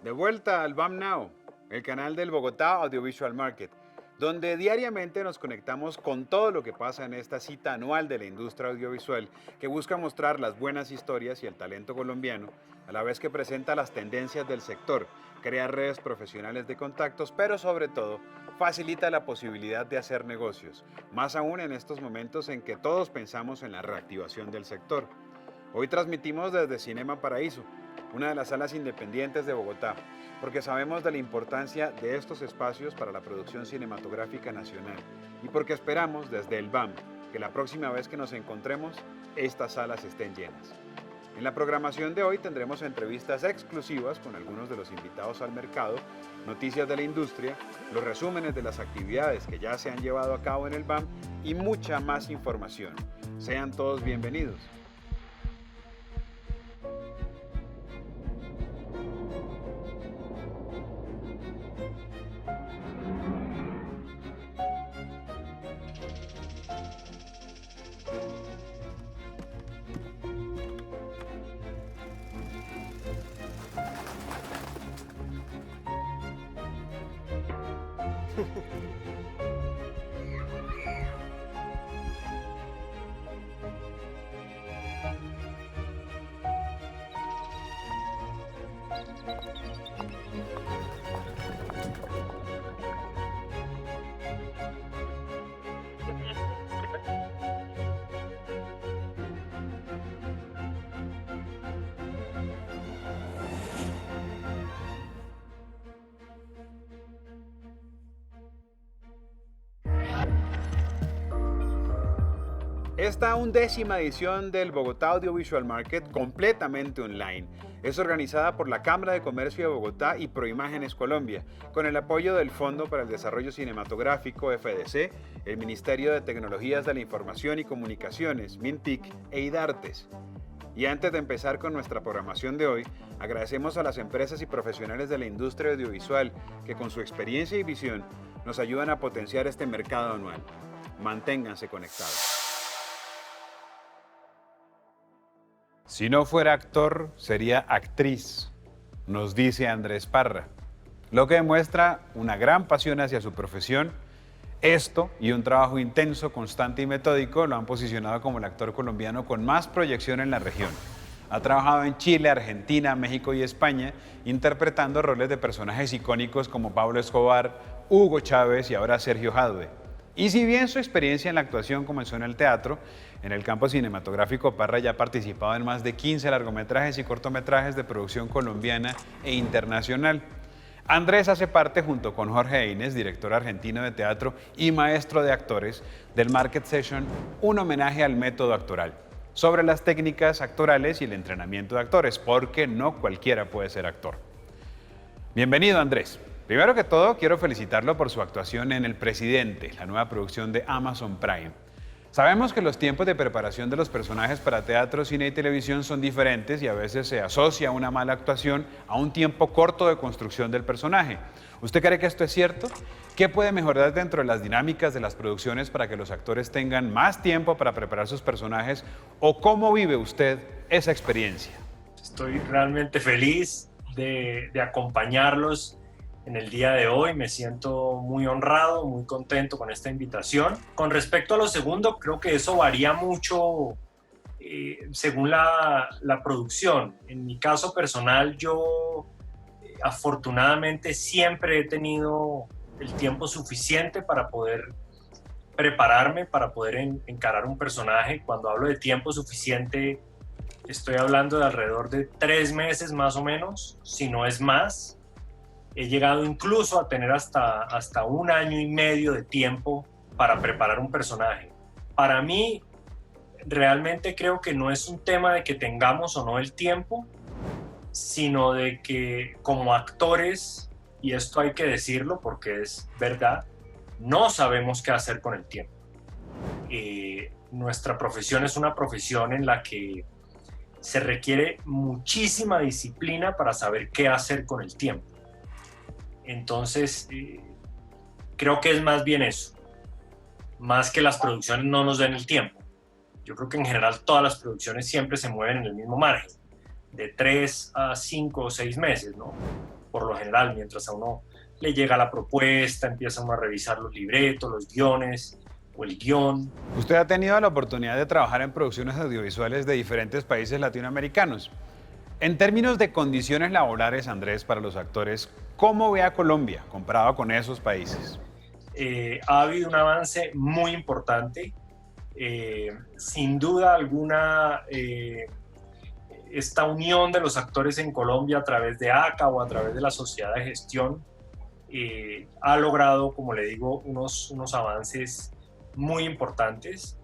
De vuelta al BAM Now, el canal del Bogotá Audiovisual Market, donde diariamente nos conectamos con todo lo que pasa en esta cita anual de la industria audiovisual que busca mostrar las buenas historias y el talento colombiano, a la vez que presenta las tendencias del sector, crea redes profesionales de contactos, pero sobre todo facilita la posibilidad de hacer negocios, más aún en estos momentos en que todos pensamos en la reactivación del sector. Hoy transmitimos desde Cinema Paraíso, una de las salas independientes de Bogotá, porque sabemos de la importancia de estos espacios para la producción cinematográfica nacional y porque esperamos desde el BAM que la próxima vez que nos encontremos, estas salas estén llenas. En la programación de hoy tendremos entrevistas exclusivas con algunos de los invitados al mercado, noticias de la industria, los resúmenes de las actividades que ya se han llevado a cabo en el BAM y mucha más información. Sean todos bienvenidos. Esta 11ª edición del Bogotá Audiovisual Market, completamente online, es organizada por la Cámara de Comercio de Bogotá y Proimágenes Colombia, con el apoyo del Fondo para el Desarrollo Cinematográfico FDC, el Ministerio de Tecnologías de la Información y Comunicaciones, MINTIC e IDARTES. Y antes de empezar con nuestra programación de hoy, agradecemos a las empresas y profesionales de la industria audiovisual que con su experiencia y visión nos ayudan a potenciar este mercado anual. Manténganse conectados. Si no fuera actor, sería actriz, nos dice Andrés Parra, lo que demuestra una gran pasión hacia su profesión. Esto y un trabajo intenso, constante y metódico lo han posicionado como el actor colombiano con más proyección en la región. Ha trabajado en Chile, Argentina, México y España, interpretando roles de personajes icónicos como Pablo Escobar, Hugo Chávez y ahora Sergio Jadwe. Y si bien su experiencia en la actuación comenzó en el teatro, en el campo cinematográfico Parra ya ha participado en más de 15 largometrajes y cortometrajes de producción colombiana e internacional. Andrés hace parte, junto con Jorge Eines, director argentino de teatro y maestro de actores, del Market Session, un homenaje al método actoral, sobre las técnicas actorales y el entrenamiento de actores, porque no cualquiera puede ser actor. Bienvenido, Andrés. Primero que todo, quiero felicitarlo por su actuación en El Presidente, la nueva producción de Amazon Prime. Sabemos que los tiempos de preparación de los personajes para teatro, cine y televisión son diferentes y a veces se asocia una mala actuación a un tiempo corto de construcción del personaje. ¿Usted cree que esto es cierto? ¿Qué puede mejorar dentro de las dinámicas de las producciones para que los actores tengan más tiempo para preparar sus personajes? ¿O cómo vive usted esa experiencia? Estoy realmente feliz de acompañarlos en el día de hoy. Me siento muy honrado, muy contento con esta invitación. Con respecto a lo segundo, creo que eso varía mucho según la producción. En mi caso personal, yo afortunadamente siempre he tenido el tiempo suficiente para poder prepararme, para poder encarar un personaje. Cuando hablo de tiempo suficiente, estoy hablando de alrededor de 3 meses más o menos, si no es más. He llegado incluso a tener hasta 1 año y medio de tiempo para preparar un personaje. Para mí, realmente creo que no es un tema de que tengamos o no el tiempo, sino de que como actores, y esto hay que decirlo porque es verdad, no sabemos qué hacer con el tiempo. Nuestra profesión es una profesión en la que se requiere muchísima disciplina para saber qué hacer con el tiempo. Entonces, Creo que es más bien eso, más que las producciones no nos den el tiempo. Yo creo que en general todas las producciones siempre se mueven en el mismo margen, de 3 a 5 o 6 meses, ¿no? Por lo general, mientras a uno le llega la propuesta, empieza uno a revisar los libretos, los guiones o el guión. Usted ha tenido la oportunidad de trabajar en producciones audiovisuales de diferentes países latinoamericanos. En términos de condiciones laborales, Andrés, para los actores, ¿cómo ve a Colombia comparado con esos países? Ha habido un avance muy importante. Sin duda alguna, esta unión de los actores en Colombia a través de ACA o a través de la sociedad de gestión ha logrado, como le digo, unos avances muy importantes.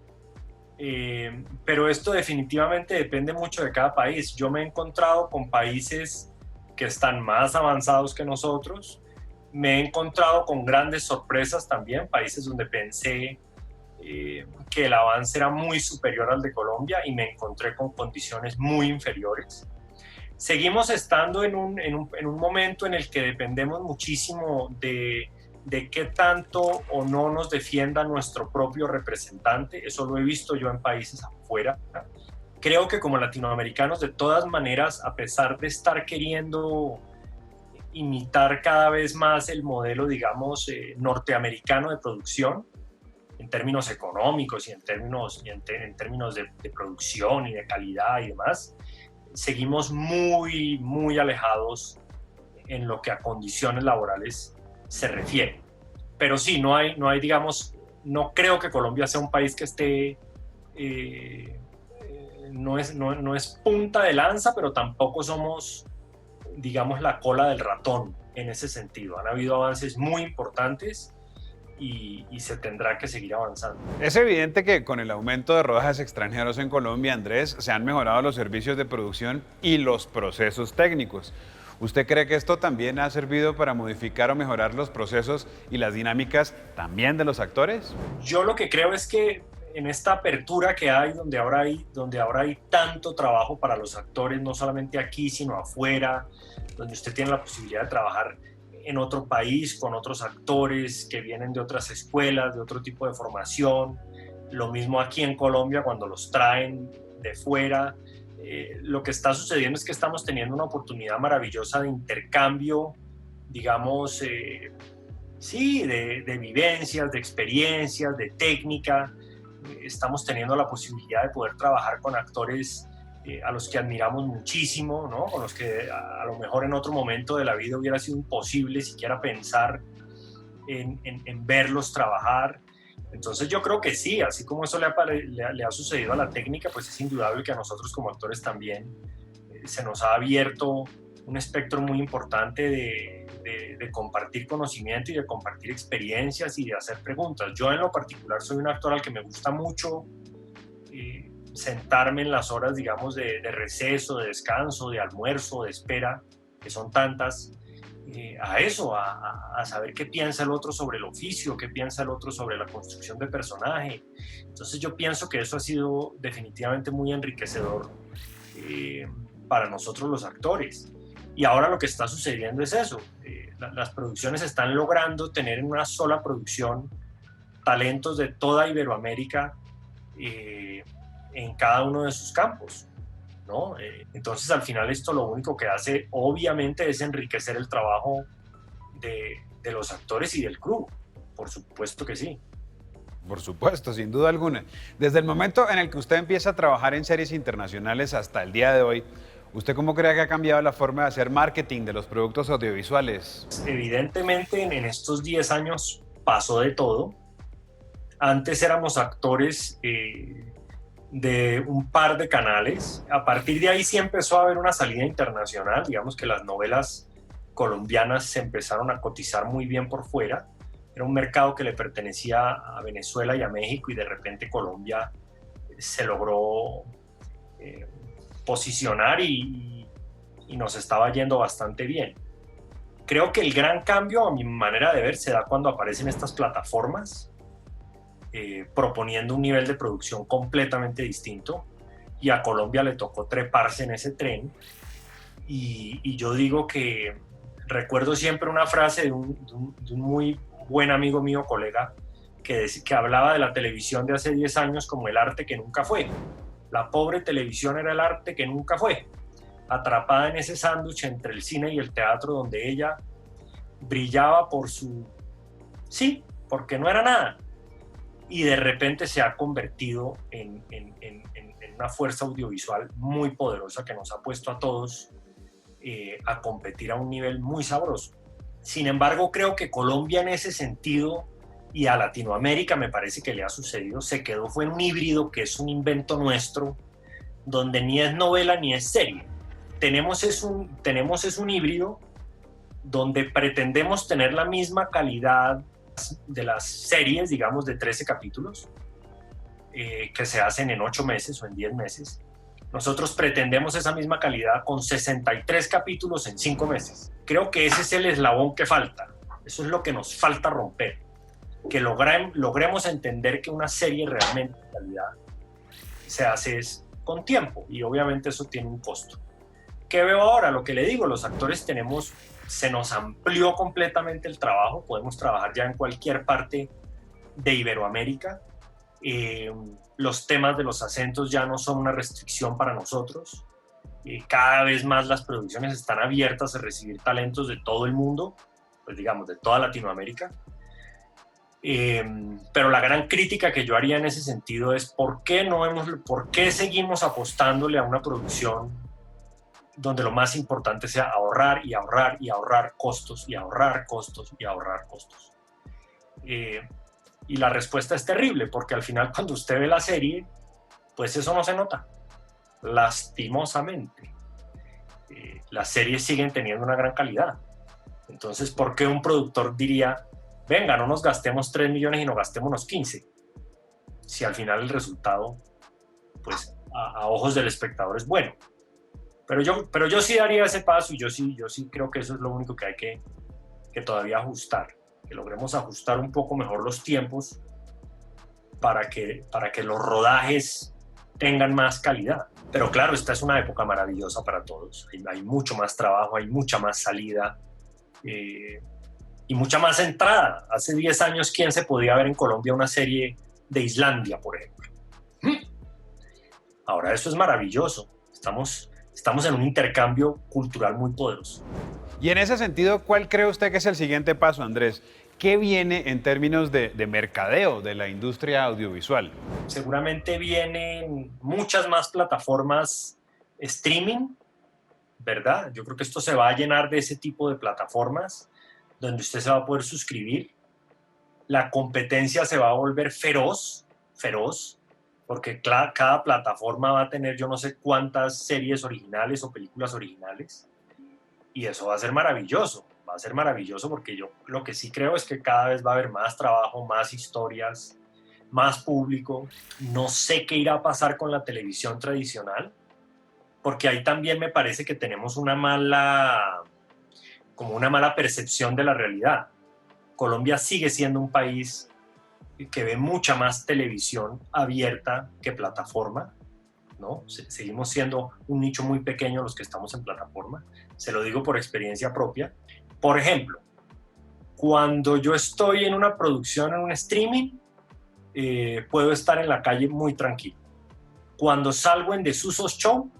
Pero esto definitivamente depende mucho de cada país. Yo me he encontrado con países que están más avanzados que nosotros. Me he encontrado con grandes sorpresas también, países donde pensé que el avance era muy superior al de Colombia y me encontré con condiciones muy inferiores. Seguimos estando en un momento en el que dependemos muchísimo de qué tanto o no nos defienda nuestro propio representante. Eso lo he visto yo en países afuera. Creo que como latinoamericanos, de todas maneras, a pesar de estar queriendo imitar cada vez más el modelo, digamos, norteamericano de producción, en términos económicos y en términos de producción y de calidad y demás, seguimos muy, muy alejados en lo que a condiciones laborales se refiere. Pero sí, no hay, digamos, no creo que Colombia sea un país que esté, no es punta de lanza, pero tampoco somos, digamos, la cola del ratón en ese sentido. Han habido avances muy importantes y se tendrá que seguir avanzando. Es evidente que con el aumento de rodajes extranjeros en Colombia, Andrés, se han mejorado los servicios de producción y los procesos técnicos. ¿Usted cree que esto también ha servido para modificar o mejorar los procesos y las dinámicas también de los actores? Yo lo que creo es que en esta apertura que hay, donde ahora hay tanto trabajo para los actores, no solamente aquí, sino afuera, donde usted tiene la posibilidad de trabajar en otro país con otros actores que vienen de otras escuelas, de otro tipo de formación. Lo mismo aquí en Colombia cuando los traen de fuera. Lo que está sucediendo es que estamos teniendo una oportunidad maravillosa de intercambio, digamos, sí, de vivencias, de experiencias, de técnica. Estamos teniendo la posibilidad de poder trabajar con actores a los que admiramos muchísimo, ¿no? Con los que a lo mejor en otro momento de la vida hubiera sido imposible siquiera pensar en verlos trabajar. Entonces yo creo que sí, así como eso le ha sucedido a la técnica, pues es indudable que a nosotros como actores también se nos ha abierto un espectro muy importante de compartir conocimiento y de compartir experiencias y de hacer preguntas. Yo en lo particular soy un actor al que me gusta mucho sentarme en las horas, digamos, de receso, de descanso, de almuerzo, de espera, que son tantas, a eso, a saber qué piensa el otro sobre el oficio, qué piensa el otro sobre la construcción de personaje. Entonces yo pienso que eso ha sido definitivamente muy enriquecedor para nosotros los actores. Y ahora lo que está sucediendo es eso. Las producciones están logrando tener en una sola producción talentos de toda Iberoamérica en cada uno de sus campos, ¿no? Entonces al final esto lo único que hace obviamente es enriquecer el trabajo de los actores y del crew, por supuesto que sí. Por supuesto, sin duda alguna. Desde el momento en el que usted empieza a trabajar en series internacionales hasta el día de hoy, ¿usted cómo cree que ha cambiado la forma de hacer marketing de los productos audiovisuales? Evidentemente en estos 10 años pasó de todo. Antes éramos actores de un par de canales. A partir de ahí sí empezó a haber una salida internacional. Digamos que las novelas colombianas se empezaron a cotizar muy bien por fuera. Era un mercado que le pertenecía a Venezuela y a México y de repente Colombia se logró posicionar y nos estaba yendo bastante bien. Creo que el gran cambio, a mi manera de ver, se da cuando aparecen estas plataformas proponiendo un nivel de producción completamente distinto, y a Colombia le tocó treparse en ese tren. Y yo digo que recuerdo siempre una frase de un muy, buen amigo mío, colega, que hablaba de la televisión de hace 10 años como el arte que nunca fue. La pobre televisión era el arte que nunca fue, atrapada en ese sándwich entre el cine y el teatro, donde ella brillaba por su... Sí, porque no era nada. Y de repente se ha convertido en una fuerza audiovisual muy poderosa que nos ha puesto a todos a competir a un nivel muy sabroso. Sin embargo, creo que Colombia en ese sentido, y a Latinoamérica me parece que le ha sucedido, fue en un híbrido que es un invento nuestro, donde ni es novela ni es serie. Tenemos un híbrido donde pretendemos tener la misma calidad de las series, digamos, de 13 capítulos, que se hacen en 8 meses o en 10 meses. Nosotros pretendemos esa misma calidad con 63 capítulos en 5 meses. Creo que ese es el eslabón que falta. Eso es lo que nos falta romper. Que logremos entender que una serie realmente de calidad se hace con tiempo, y obviamente eso tiene un costo. ¿Qué veo ahora? Lo que le digo, los actores se nos amplió completamente el trabajo, podemos trabajar ya en cualquier parte de Iberoamérica. Los temas de los acentos ya no son una restricción para nosotros. Cada vez más las producciones están abiertas a recibir talentos de todo el mundo, pues digamos, de toda Latinoamérica. Pero la gran crítica que yo haría en ese sentido es ¿por qué seguimos apostándole a una producción donde lo más importante sea ahorrar y ahorrar y ahorrar costos y ahorrar costos y ahorrar costos? Y la respuesta es terrible, porque al final cuando usted ve la serie, pues eso no se nota, lastimosamente. Las series siguen teniendo una gran calidad. Entonces, ¿por qué un productor diría, venga, no nos gastemos 3 millones y nos gastémonos 15? Si al final el resultado, pues a ojos del espectador es bueno. Pero yo sí daría ese paso, y yo sí creo que eso es lo único que hay que todavía ajustar, que logremos ajustar un poco mejor los tiempos para que los rodajes tengan más calidad. Pero claro, esta es una época maravillosa para todos. Hay mucho más trabajo, hay mucha más salida y mucha más entrada. Hace 10 años, ¿quién se podía ver en Colombia una serie de Islandia, por ejemplo? Ahora eso es maravilloso. Estamos en un intercambio cultural muy poderoso. Y en ese sentido, ¿cuál cree usted que es el siguiente paso, Andrés? ¿Qué viene en términos de mercadeo de la industria audiovisual? Seguramente vienen muchas más plataformas streaming, ¿verdad? Yo creo que esto se va a llenar de ese tipo de plataformas donde usted se va a poder suscribir. La competencia se va a volver feroz, porque cada plataforma va a tener yo no sé cuántas series originales o películas originales, y eso va a ser maravilloso porque yo lo que sí creo es que cada vez va a haber más trabajo, más historias, más público. No sé qué irá a pasar con la televisión tradicional, porque ahí también me parece que tenemos una mala percepción de la realidad. Colombia sigue siendo un país que ve mucha más televisión abierta que plataforma, ¿no? Seguimos siendo un nicho muy pequeño los que estamos en plataforma. Se lo digo por experiencia propia. Por ejemplo, cuando yo estoy en una producción, en un streaming, puedo estar en la calle muy tranquilo. Cuando salgo en Desusos Show,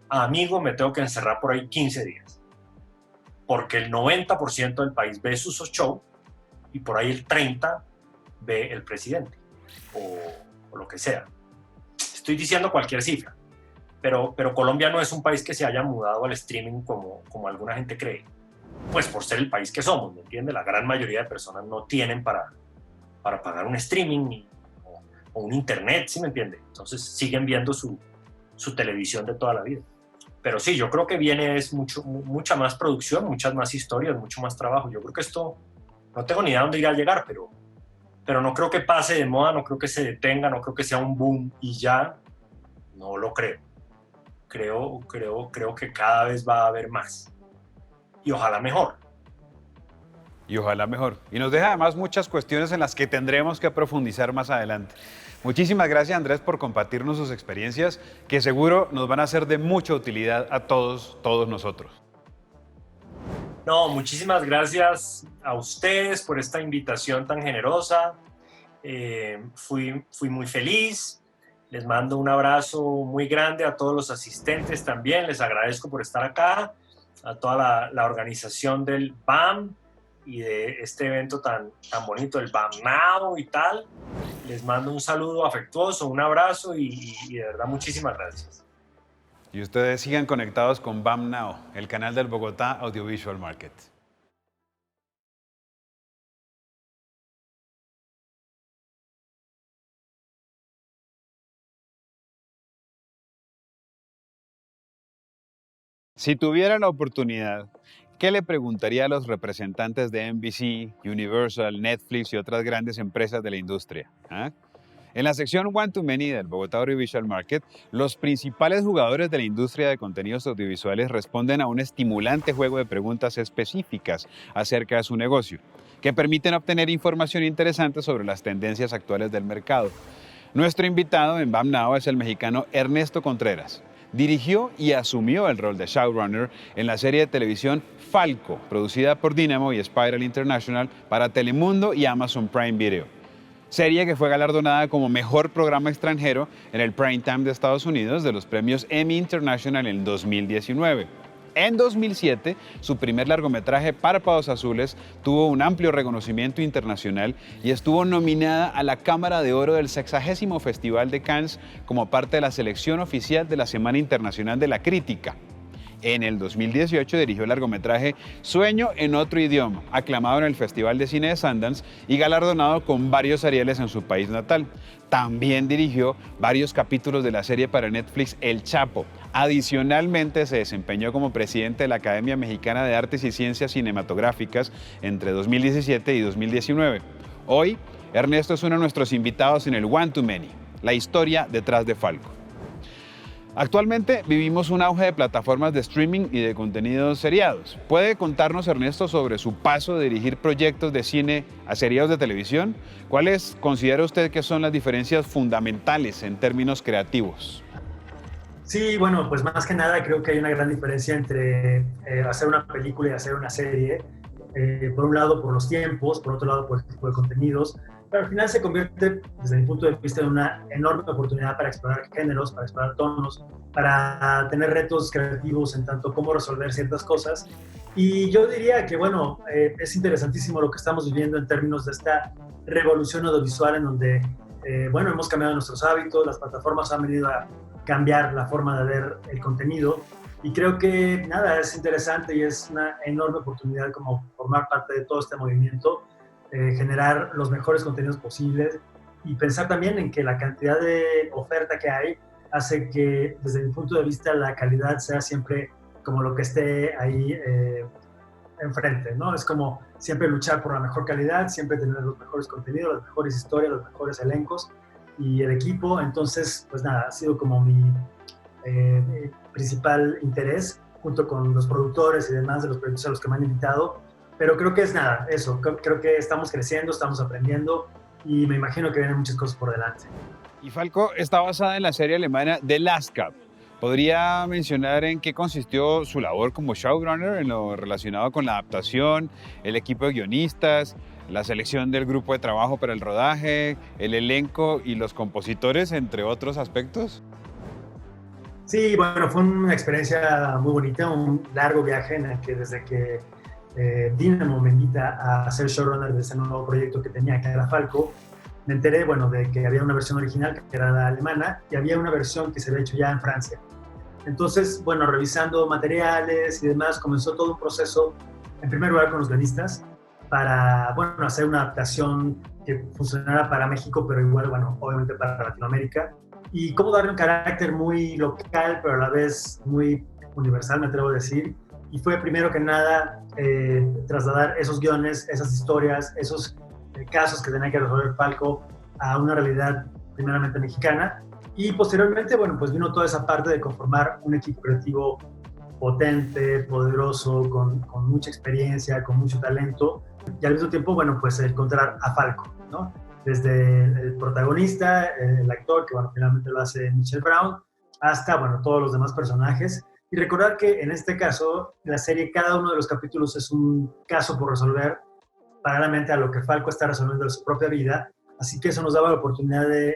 amigo, me tengo que encerrar por ahí 15 días. Porque el 90% del país ve Susos Show y por ahí el 30% ve el presidente o lo que sea. Estoy diciendo cualquier cifra, pero Colombia no es un país que se haya mudado al streaming como alguna gente cree. Pues por ser el país que somos, ¿me entiende? La gran mayoría de personas no tienen para pagar un streaming o un internet, ¿sí me entiende? Entonces siguen viendo su televisión de toda la vida. Pero sí, yo creo que viene mucha más producción, muchas más historias, mucho más trabajo. Yo creo que esto, no tengo ni idea dónde irá a llegar, pero no creo que pase de moda, no creo que se detenga, no creo que sea un boom y ya, no lo creo. Creo que cada vez va a haber más. Y ojalá mejor. Y ojalá mejor. Y nos deja además muchas cuestiones en las que tendremos que profundizar más adelante. Muchísimas gracias, Andrés, por compartirnos sus experiencias, que seguro nos van a ser de mucha utilidad a todos nosotros. No, muchísimas gracias a ustedes por esta invitación tan generosa. Fui muy feliz. Les mando un abrazo muy grande a todos los asistentes también. Les agradezco por estar acá, a toda la organización del BAM y de este evento tan bonito, el BAM Now y tal. Les mando un saludo afectuoso, un abrazo y de verdad muchísimas gracias. Y ustedes sigan conectados con BAM Now, el canal del Bogotá Audiovisual Market. Si tuviera la oportunidad, ¿qué le preguntaría a los representantes de NBC, Universal, Netflix y otras grandes empresas de la industria? ¿Ah? En la sección One to Many del Bogotá Audiovisual Market, los principales jugadores de la industria de contenidos audiovisuales responden a un estimulante juego de preguntas específicas acerca de su negocio, que permiten obtener información interesante sobre las tendencias actuales del mercado. Nuestro invitado en BAM Now es el mexicano Ernesto Contreras. Dirigió y asumió el rol de showrunner en la serie de televisión Falco, producida por Dynamo y Spiral International para Telemundo y Amazon Prime Video. Serie que fue galardonada como mejor programa extranjero en el Prime Time de Estados Unidos de los premios Emmy International en 2019. En 2007, su primer largometraje Párpados Azules tuvo un amplio reconocimiento internacional y estuvo nominada a la Cámara de Oro del 60º Festival de Cannes como parte de la selección oficial de la Semana Internacional de la Crítica. En el 2018 dirigió el largometraje Sueño en otro idioma, aclamado en el Festival de Cine de Sundance y galardonado con varios Arieles en su país natal. También dirigió varios capítulos de la serie para Netflix El Chapo. Adicionalmente, se desempeñó como presidente de la Academia Mexicana de Artes y Ciencias Cinematográficas entre 2017 y 2019. Hoy, Ernesto es uno de nuestros invitados en el One to Many, la historia detrás de Falco. Actualmente vivimos un auge de plataformas de streaming y de contenidos seriados. ¿Puede contarnos, Ernesto, sobre su paso de dirigir proyectos de cine a seriados de televisión? ¿Cuáles considera usted que son las diferencias fundamentales en términos creativos? Sí, bueno, pues más que nada creo que hay una gran diferencia entre hacer una película y hacer una serie. Por un lado, por los tiempos, por otro lado, por el tipo de contenidos. Pero al final se convierte, desde mi punto de vista, en una enorme oportunidad para explorar géneros, para explorar tonos, para tener retos creativos en tanto cómo resolver ciertas cosas. Y yo diría que, bueno, es interesantísimo lo que estamos viviendo en términos de esta revolución audiovisual en donde, bueno, hemos cambiado nuestros hábitos, las plataformas han venido a cambiar la forma de ver el contenido. Y creo que, nada, es interesante y es una enorme oportunidad como formar parte de todo este movimiento, generar los mejores contenidos posibles y pensar también en que la cantidad de oferta que hay hace que, desde mi punto de vista, la calidad sea siempre como lo que esté ahí enfrente, ¿no? Es como siempre luchar por la mejor calidad, siempre tener los mejores contenidos, las mejores historias, los mejores elencos y el equipo. Entonces, pues nada, ha sido como mi principal interés, junto con los productores y demás de los proyectos a los que me han invitado. Pero creo que es nada, eso. Creo que estamos creciendo, estamos aprendiendo y me imagino que vienen muchas cosas por delante. Y Falco está basada en la serie alemana The Last Cup. ¿Podría mencionar en qué consistió su labor como showrunner en lo relacionado con la adaptación, el equipo de guionistas, la selección del grupo de trabajo para el rodaje, el elenco y los compositores, entre otros aspectos? Sí, bueno, fue una experiencia muy bonita, un largo viaje en el que desde que Dynamo me invita a ser showrunner de ese nuevo proyecto que tenía, que era Falco, me enteré, bueno, de que había una versión original que era la alemana y había una versión que se había hecho ya en Francia. Entonces, bueno, revisando materiales y demás, comenzó todo un proceso, en primer lugar con los guionistas, para, bueno, hacer una adaptación que funcionara para México, pero igual, bueno, obviamente para Latinoamérica, y cómo darle un carácter muy local, pero a la vez muy universal, me atrevo a decir. Y fue primero que nada trasladar esos guiones, esas historias, esos casos que tenía que resolver Falco a una realidad primeramente mexicana. Y posteriormente, bueno, pues vino toda esa parte de conformar un equipo creativo potente, poderoso, con mucha experiencia, con mucho talento. Y al mismo tiempo, bueno, pues encontrar a Falco, ¿no? Desde el protagonista, el actor, que bueno, finalmente lo hace Michelle Brown, hasta, bueno, todos los demás personajes. Y recordar que en este caso, en la serie, cada uno de los capítulos es un caso por resolver, paralelamente a lo que Falco está resolviendo en su propia vida. Así que eso nos daba la oportunidad de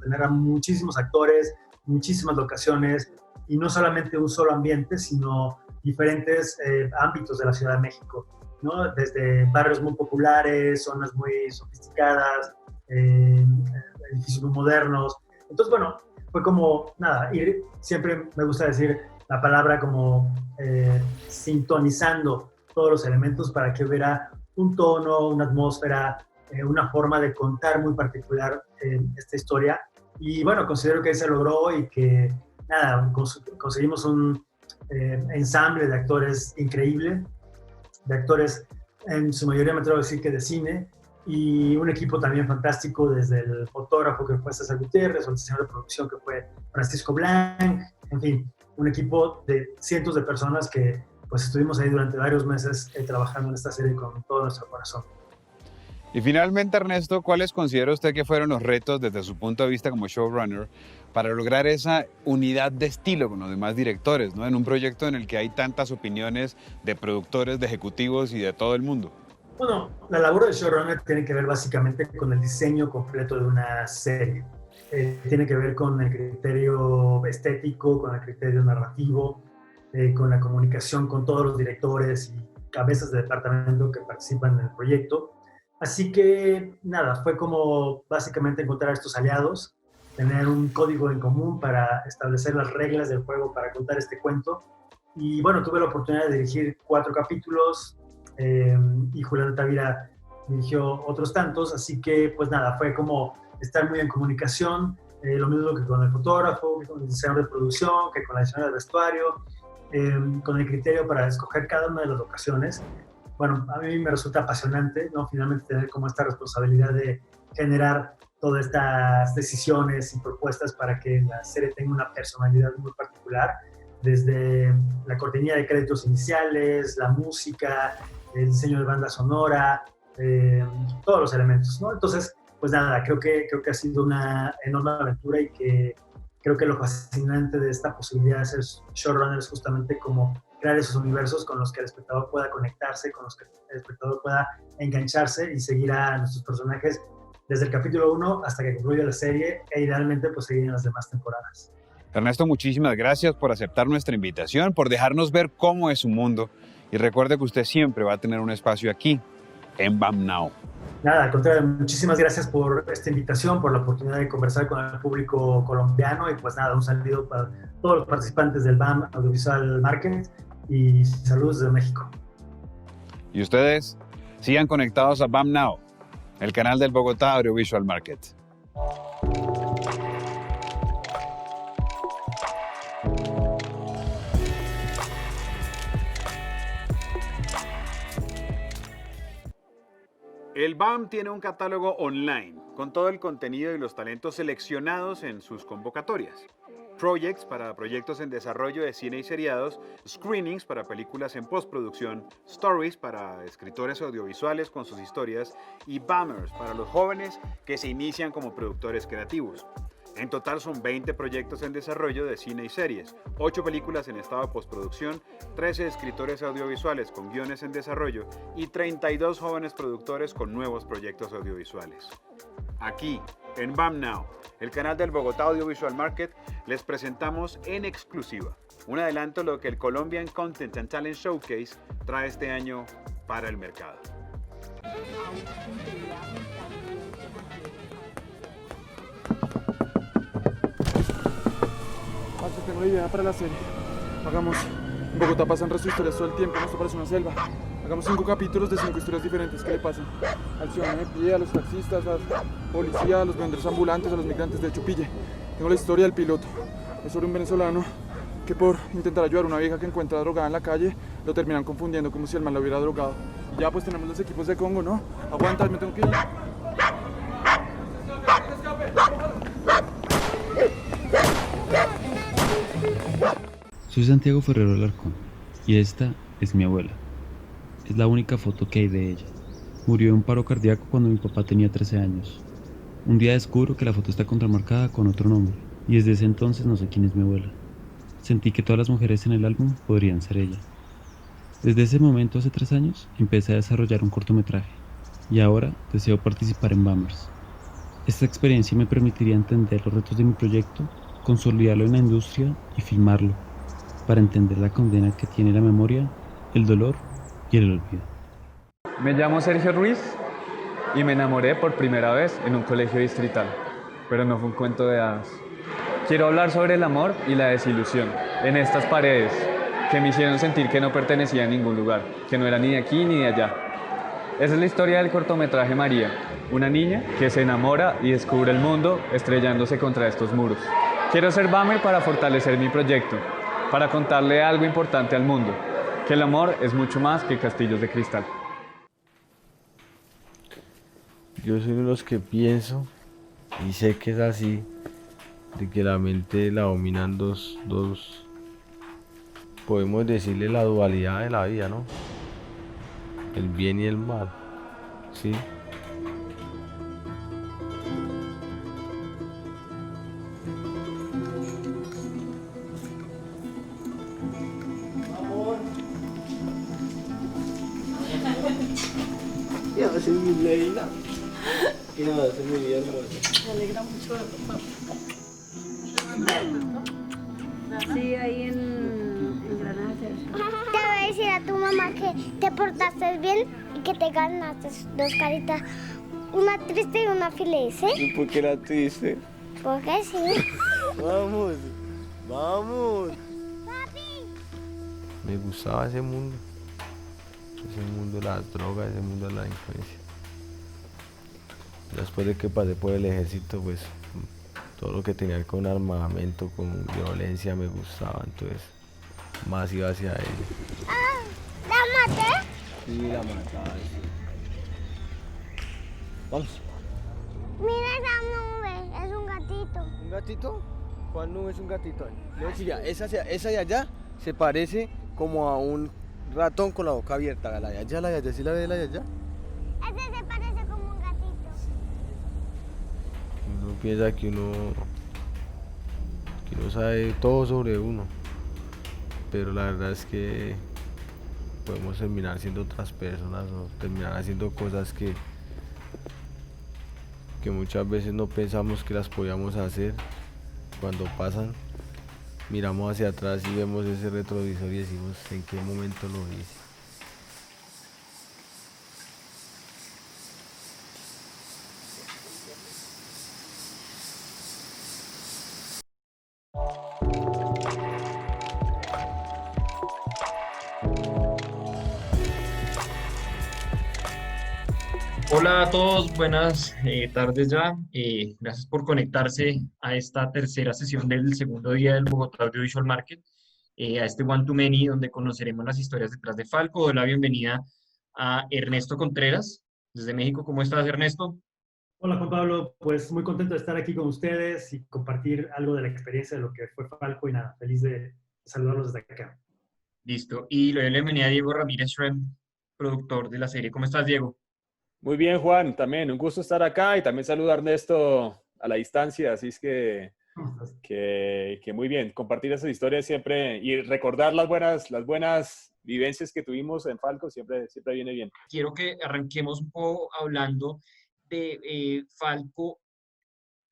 tener a muchísimos actores, muchísimas locaciones, y no solamente un solo ambiente, sino diferentes ámbitos de la Ciudad de México, ¿no? Desde barrios muy populares, zonas muy sofisticadas, edificios muy modernos. Entonces, bueno, fue como, nada, ir, siempre me gusta decir la palabra como sintonizando todos los elementos para que hubiera un tono, una atmósfera, una forma de contar muy particular esta historia. Y bueno, considero que ahí se logró y que, nada, conseguimos un ensamble de actores increíble, de actores en su mayoría me atrevo a decir que de cine, y un equipo también fantástico, desde el fotógrafo que fue César Gutiérrez, o el diseñador de producción que fue Francisco Blanc, en fin, un equipo de cientos de personas que pues estuvimos ahí durante varios meses trabajando en esta serie con todo nuestro corazón. Y finalmente, Ernesto, ¿cuáles considera usted que fueron los retos desde su punto de vista como showrunner para lograr esa unidad de estilo con los demás directores, ¿no? En un proyecto en el que hay tantas opiniones de productores, de ejecutivos y de todo el mundo? Bueno, la labor del showrunner tiene que ver básicamente con el diseño completo de una serie. Tiene que ver con el criterio estético, con el criterio narrativo, con la comunicación con todos los directores y cabezas de departamento que participan en el proyecto. Así que, nada, fue como básicamente encontrar estos aliados, tener un código en común para establecer las reglas del juego para contar este cuento. Y bueno, tuve la oportunidad de dirigir 4 capítulos y Julián Tavira dirigió otros tantos, así que pues nada, fue como estar muy en comunicación, lo mismo que con el fotógrafo, que con el diseñador de producción, que con la diseñadora de vestuario, con el criterio para escoger cada una de las locaciones. Bueno, a mí me resulta apasionante, ¿no? Finalmente tener como esta responsabilidad de generar todas estas decisiones y propuestas para que la serie tenga una personalidad muy particular, desde la cortinilla de créditos iniciales, la música, el diseño de banda sonora, todos los elementos, ¿no? Entonces, pues nada, creo que ha sido una enorme aventura y que creo que lo fascinante de esta posibilidad de ser showrunner es justamente como crear esos universos con los que el espectador pueda conectarse, con los que el espectador pueda engancharse y seguir a nuestros personajes desde el capítulo 1 hasta que concluya la serie e idealmente pues seguir en las demás temporadas. Ernesto, muchísimas gracias por aceptar nuestra invitación, por dejarnos ver cómo es su mundo, y recuerde que usted siempre va a tener un espacio aquí, en BAM Now. Nada, al contrario, muchísimas gracias por esta invitación, por la oportunidad de conversar con el público colombiano y pues nada, un saludo para todos los participantes del BAM Audiovisual Market y saludos desde México. Y ustedes sigan conectados a BAM Now, el canal del Bogotá Audiovisual Market. El BAM tiene un catálogo online con todo el contenido y los talentos seleccionados en sus convocatorias. Projects para proyectos en desarrollo de cine y seriados, screenings para películas en postproducción, stories para escritores audiovisuales con sus historias y BAMers para los jóvenes que se inician como productores creativos. En total son 20 proyectos en desarrollo de cine y series, 8 películas en estado de postproducción, 13 escritores audiovisuales con guiones en desarrollo y 32 jóvenes productores con nuevos proyectos audiovisuales. Aquí, en BAM Now, el canal del Bogotá Audiovisual Market, les presentamos en exclusiva un adelanto de lo que el Colombian Content and Talent Showcase trae este año para el mercado. Tengo una idea para la serie. Hagamos. En Bogotá pasan resto historias todo el tiempo, esto parece una selva. Hagamos 5 capítulos de 5 historias diferentes que le pasan al ciudadano de pie, a los taxistas, a los policías, a los vendedores ambulantes, a los migrantes. De hecho, pille. Tengo la historia del piloto. Es sobre un venezolano que por intentar ayudar a una vieja que encuentra drogada en la calle, lo terminan confundiendo como si el man la hubiera drogado. Y ya pues tenemos los equipos de Congo, ¿no? Aguanta, me tengo que ir. Soy Santiago Ferrero Alarcón y esta es mi abuela. Es la única foto que hay de ella. Murió de un paro cardíaco cuando mi papá tenía 13 años. Un día descubro que la foto está contramarcada con otro nombre y desde ese entonces no sé quién es mi abuela. Sentí que todas las mujeres en el álbum podrían ser ella. Desde ese momento, hace 3 años, empecé a desarrollar un cortometraje y ahora deseo participar en Bummers. Esta experiencia me permitiría entender los retos de mi proyecto, consolidarlo en la industria y filmarlo, para entender la condena que tiene la memoria, el dolor y el olvido. Me llamo Sergio Ruiz y me enamoré por primera vez en un colegio distrital, pero no fue un cuento de hadas. Quiero hablar sobre el amor y la desilusión en estas paredes que me hicieron sentir que no pertenecía a ningún lugar, que no era ni de aquí ni de allá. Esa es la historia del cortometraje María, una niña que se enamora y descubre el mundo estrellándose contra estos muros. Quiero ser Bummer para fortalecer mi proyecto, para contarle algo importante al mundo, que el amor es mucho más que castillos de cristal. Yo soy uno de los que pienso, y sé que es así, de que la mente la dominan podemos decirle la dualidad de la vida, ¿no? El bien y el mal, ¿sí? Ya va a ser mi reina. Y va a ser mi vida hermosa. Me alegra mucho verlo, papá. Sí, ahí en Granada. Te voy a decir a tu mamá que te portaste bien y que te ganaste 2 caritas. Una triste y una feliz, ¿eh? ¿Y por qué era triste? Porque sí. Vamos, vamos. Papi. Me gustaba ese mundo de las drogas, ese mundo de la delincuencia. Después de que pasé por el ejército, pues todo lo que tenía que ver con armamento, con violencia me gustaba, entonces más iba hacia ello. Ah, ¿la maté? Sí, la mataba. Sí. Vamos. Mira esa nube, es un gatito. ¿Un gatito? ¿Cuál nube es un gatito? Esa de allá se parece como a un ratón con la boca abierta. La de allá, ¿sí la ve la de allá? Ese se parece como un gatito. Uno piensa que uno sabe todo sobre uno, pero la verdad es que podemos terminar siendo otras personas o terminar haciendo cosas que muchas veces no pensamos que las podíamos hacer. Cuando pasan, miramos hacia atrás y vemos ese retrovisor y decimos en qué momento lo hice. Hola a todos, buenas tardes ya. Gracias por conectarse a esta tercera sesión del segundo día del Bogotá Audiovisual Market, a este One to Many, donde conoceremos las historias detrás de Falco. Doy la bienvenida a Ernesto Contreras, desde México. ¿Cómo estás, Ernesto? Hola Juan Pablo, pues muy contento de estar aquí con ustedes y compartir algo de la experiencia de lo que fue Falco y nada, feliz de saludarlos desde acá. Listo. Y le doy la bienvenida a Diego Ramírez Shrem, productor de la serie. ¿Cómo estás, Diego? Muy bien, Juan, también un gusto estar acá y también saludar a Ernesto a la distancia, así es que muy bien, compartir esas historias siempre y recordar las buenas vivencias que tuvimos en Falco siempre viene bien. Quiero que arranquemos un poco hablando de Falco.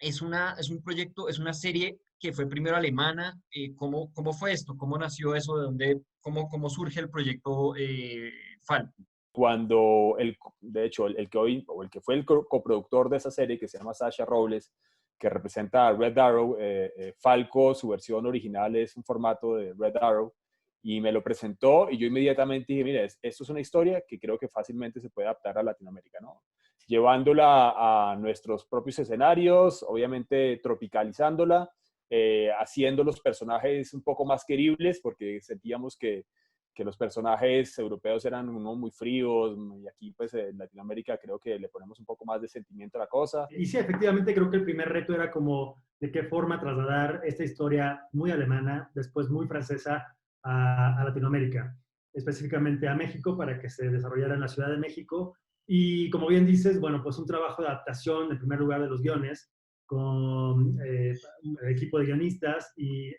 Es un proyecto, es una serie que fue primero alemana. ¿Cómo fue esto? ¿Cómo nació eso? ¿De dónde, cómo surge el proyecto Falco? Cuando, de hecho, el que fue el coproductor de esa serie, que se llama Sasha Robles, que representa a Red Arrow, Falco, su versión original es un formato de Red Arrow, y me lo presentó y yo inmediatamente dije, mira, esto es una historia que creo que fácilmente se puede adaptar a Latinoamérica, ¿no? Llevándola a nuestros propios escenarios, obviamente tropicalizándola, haciendo los personajes un poco más queribles, porque sentíamos que los personajes europeos eran unos muy fríos, y aquí pues en Latinoamérica creo que le ponemos un poco más de sentimiento a la cosa. Y sí, efectivamente creo que el primer reto era como de qué forma trasladar esta historia muy alemana, después muy francesa, a Latinoamérica, específicamente a México, para que se desarrollara en la Ciudad de México. Y como bien dices, bueno, pues un trabajo de adaptación, en primer lugar, de los guiones, con el equipo de guionistas y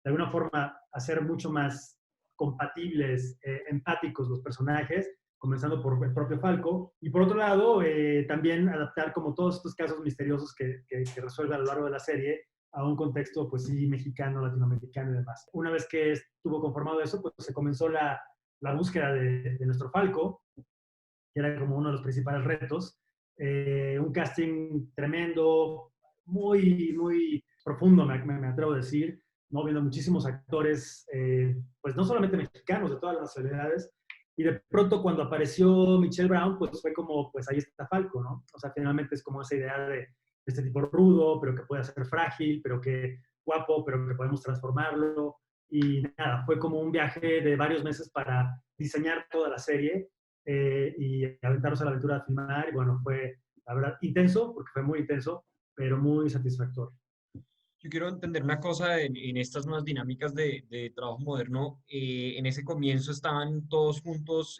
de alguna forma hacer mucho más compatibles, empáticos los personajes, comenzando por el propio Falco, y por otro lado, también adaptar como todos estos casos misteriosos que resuelve a lo largo de la serie a un contexto, pues sí, mexicano, latinoamericano y demás. Una vez que estuvo conformado eso, pues se comenzó la búsqueda de nuestro Falco, que era como uno de los principales retos. Un casting tremendo, muy profundo, me atrevo a decir, ¿no? Viendo muchísimos actores, pues no solamente mexicanos, de todas las nacionalidades, y de pronto cuando apareció Michelle Brown, pues fue como, pues ahí está Falco, ¿no? O sea, finalmente es como esa idea de este tipo rudo, pero que puede ser frágil, pero que guapo, pero que podemos transformarlo. Y nada, fue como un viaje de varios meses para diseñar toda la serie y aventarnos a la aventura de filmar. Y bueno, fue, la verdad, intenso, porque fue muy intenso, pero muy satisfactorio. Yo quiero entender una cosa en estas nuevas dinámicas de trabajo moderno. En ese comienzo estaban todos juntos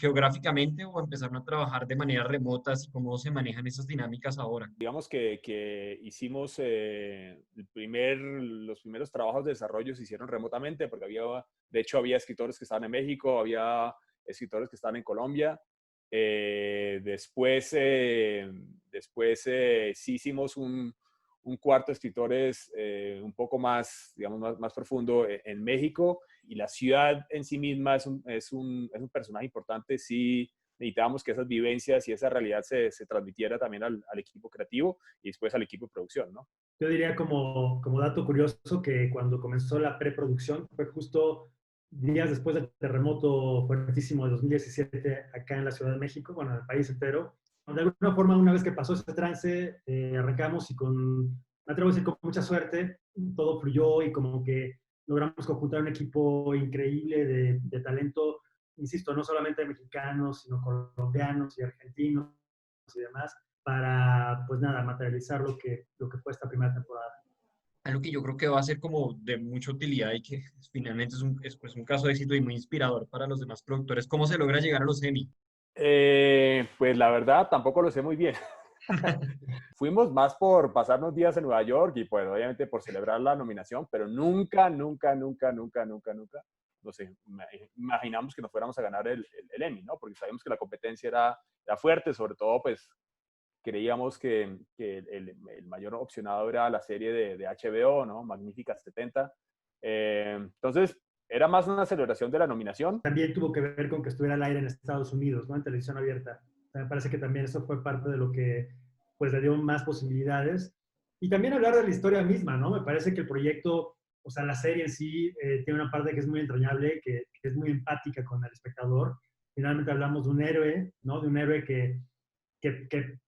geográficamente o empezaron a trabajar de manera remota, así cómo se manejan esas dinámicas ahora. Digamos que hicimos los primeros trabajos de desarrollo se hicieron remotamente porque de hecho había escritores que estaban en México, había escritores que estaban en Colombia. Después sí hicimos un cuarto de escritores un poco más, digamos, más profundo en México, y la ciudad en sí misma es un personaje importante. Sí necesitábamos que esas vivencias y esa realidad se transmitiera también al equipo creativo y después al equipo de producción, ¿no? Yo diría como dato curioso que cuando comenzó la preproducción fue justo días después del terremoto fuertísimo de 2017 acá en la Ciudad de México, bueno, en el país entero. De alguna forma, una vez que pasó ese trance, arrancamos y me atrevo a decir, con mucha suerte, todo fluyó y como que logramos conjuntar un equipo increíble de talento, insisto, no solamente de mexicanos, sino colombianos y argentinos y demás, para, pues nada, materializar lo que fue esta primera temporada. Algo que yo creo que va a ser como de mucha utilidad y que finalmente pues un caso de éxito y muy inspirador para los demás productores. ¿Cómo se logra llegar a los Emmy? Pues la verdad tampoco lo sé muy bien. Fuimos más por pasarnos días en Nueva York y pues obviamente por celebrar la nominación, pero nunca, no sé, imaginamos que nos fuéramos a ganar el Emmy, ¿no? Porque sabíamos que la competencia era fuerte, sobre todo pues creíamos que el mayor opcionado era la serie de HBO, ¿no? Magníficas 70. Entonces, era más una celebración de la nominación. También tuvo que ver con que estuviera al aire en Estados Unidos, ¿no? En televisión abierta. O sea, me parece que también eso fue parte de lo que pues le dio más posibilidades. Y también hablar de la historia misma, ¿no? Me parece que el proyecto, o sea, la serie en sí tiene una parte que es muy entrañable, que es muy empática con el espectador. Finalmente hablamos de un héroe, ¿no? De un héroe que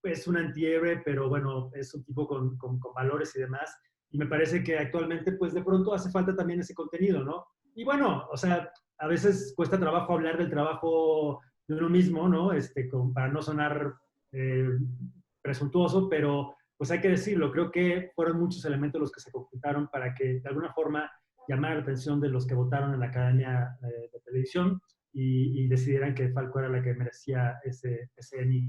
es un antihéroe, pero bueno, es un tipo con valores y demás. Y me parece que actualmente, pues de pronto hace falta también ese contenido, ¿no? Y bueno, o sea, a veces cuesta trabajo hablar del trabajo de uno mismo, ¿no? Para no sonar presuntuoso, pero pues hay que decirlo, creo que fueron muchos elementos los que se conjuntaron para que de alguna forma llamara la atención de los que votaron en la Academia de Televisión y decidieran que Falco era la que merecía ese Emmy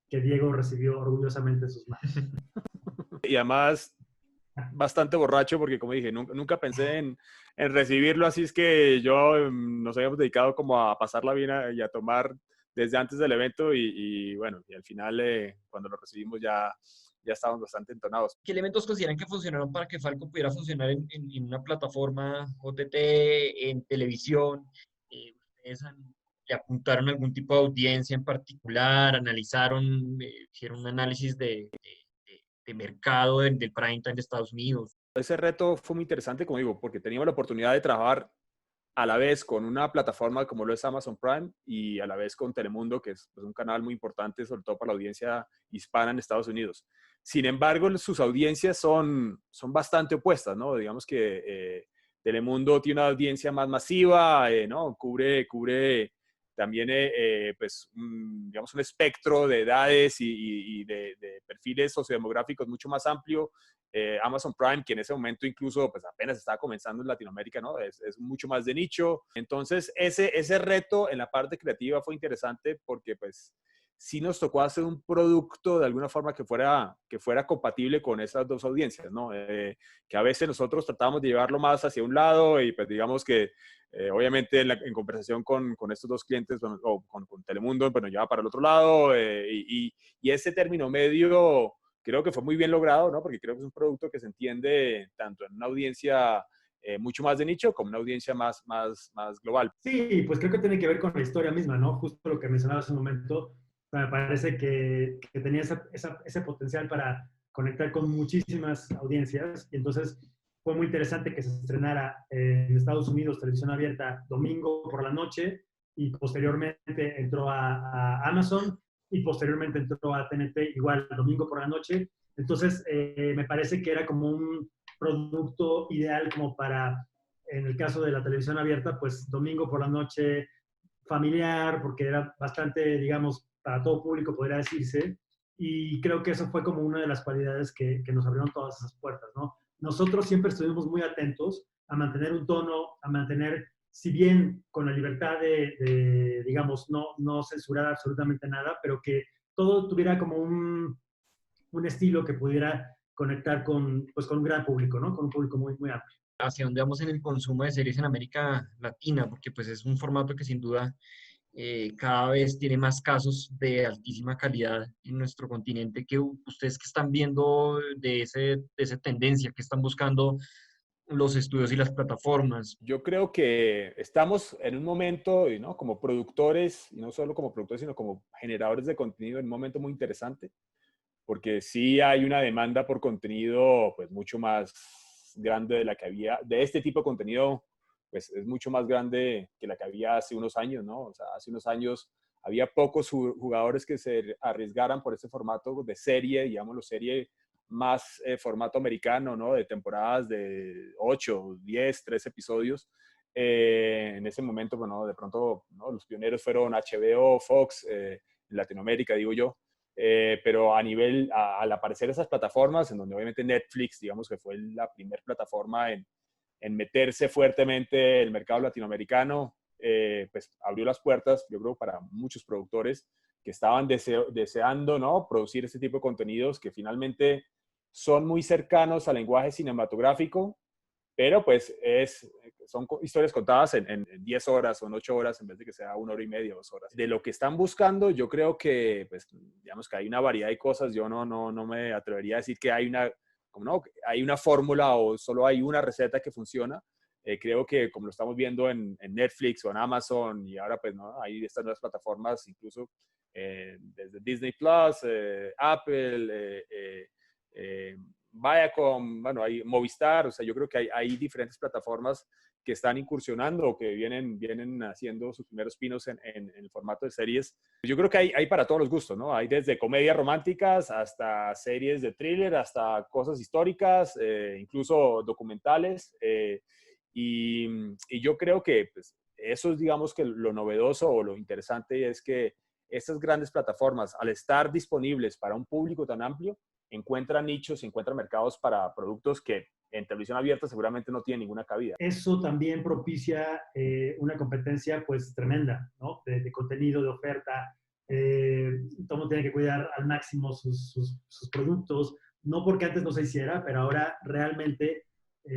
que Diego recibió orgullosamente en sus manos. Y además bastante borracho porque, como dije, nunca pensé en recibirlo, así es que nos habíamos dedicado como a pasarla bien y a tomar desde antes del evento y bueno, y al final cuando lo recibimos ya estábamos bastante entonados. ¿Qué elementos consideran que funcionaron para que Falco pudiera funcionar en una plataforma OTT, en televisión? ¿Ustedes le apuntaron a algún tipo de audiencia en particular? ¿Analizaron, hicieron un análisis de mercado del prime time de Estados Unidos? Ese reto fue muy interesante, como digo, porque teníamos la oportunidad de trabajar a la vez con una plataforma como lo es Amazon Prime y a la vez con Telemundo, que es un canal muy importante, sobre todo para la audiencia hispana en Estados Unidos. Sin embargo, sus audiencias son bastante opuestas, ¿no? Digamos que Telemundo tiene una audiencia más masiva, ¿no? Cubre también, pues, digamos, un espectro de edades y de perfiles sociodemográficos mucho más amplio. Amazon Prime, que en ese momento incluso pues apenas estaba comenzando en Latinoamérica, ¿no? Es mucho más de nicho. Entonces, ese reto en la parte creativa fue interesante porque pues sí nos tocó hacer un producto de alguna forma que fuera compatible con esas dos audiencias, ¿no? Que a veces nosotros tratábamos de llevarlo más hacia un lado y pues digamos que obviamente en conversación con estos dos clientes, bueno, o con Telemundo, pues nos lleva para el otro lado y ese término medio creo que fue muy bien logrado, ¿no? Porque creo que es un producto que se entiende tanto en una audiencia mucho más de nicho como una audiencia más global. Sí, pues creo que tiene que ver con la historia misma, ¿no? Justo lo que mencionaba hace un momento, me parece que tenía ese potencial para conectar con muchísimas audiencias y entonces fue muy interesante que se estrenara en Estados Unidos televisión abierta domingo por la noche y posteriormente entró a Amazon y posteriormente entró a TNT igual domingo por la noche. Entonces me parece que era como un producto ideal como para, en el caso de la televisión abierta, pues domingo por la noche familiar, porque era bastante, digamos, para todo público, podría decirse, y creo que eso fue como una de las cualidades que nos abrieron todas esas puertas, ¿no? Nosotros siempre estuvimos muy atentos a mantener un tono, a mantener, si bien con la libertad de digamos, no censurar absolutamente nada, pero que todo tuviera como un estilo que pudiera conectar con un gran público, ¿no? Con un público muy, muy amplio. Hacia dónde vamos en el consumo de series en América Latina, porque pues es un formato que sin duda cada vez tiene más casos de altísima calidad en nuestro continente. Que ustedes que están viendo de esa tendencia, que están buscando los estudios y las plataformas? Yo creo que estamos en un momento, ¿no? Como productores, y no solo como productores, sino como generadores de contenido, en un momento muy interesante, porque sí hay una demanda por contenido pues mucho más grande de la que había, de este tipo de contenido, pues es mucho más grande que la que había hace unos años, ¿no? O sea, hace unos años había pocos jugadores que se arriesgaran por este formato de serie, digámoslo, serie más formato americano, ¿no? De temporadas de 8, 10, 3 episodios. En ese momento, bueno, de pronto, ¿no? Los pioneros fueron HBO, Fox, en Latinoamérica, digo yo. Pero al aparecer esas plataformas, en donde obviamente Netflix, digamos que fue la primera plataforma en meterse fuertemente en el mercado latinoamericano, pues abrió las puertas, yo creo, para muchos productores que estaban deseando, ¿no? Producir este tipo de contenidos que finalmente son muy cercanos al lenguaje cinematográfico, pero pues son historias contadas en 10 horas o en 8 horas en vez de que sea 1 hora y media, 2 horas. De lo que están buscando, yo creo que, pues, digamos que hay una variedad de cosas. Yo no me atrevería a decir que hay una fórmula o solo hay una receta que funciona. Creo que como lo estamos viendo en Netflix o en Amazon y ahora pues, ¿no? Hay estas nuevas plataformas, incluso desde Disney Plus, Apple, Viacom, bueno, hay Movistar, o sea, yo creo que hay diferentes plataformas que están incursionando o que vienen haciendo sus primeros pinos en el formato de series. Yo creo que hay para todos los gustos, ¿no? Hay desde comedias románticas hasta series de thriller, hasta cosas históricas, incluso documentales. Y yo creo que pues, eso es, digamos, que lo novedoso o lo interesante es que estas grandes plataformas, al estar disponibles para un público tan amplio, encuentran nichos, encuentran mercados para productos que en televisión abierta seguramente no tienen ninguna cabida. Eso también propicia una competencia pues tremenda, ¿no? De contenido, de oferta. Todo mundo tiene que cuidar al máximo sus productos, no porque antes no se hiciera, pero ahora realmente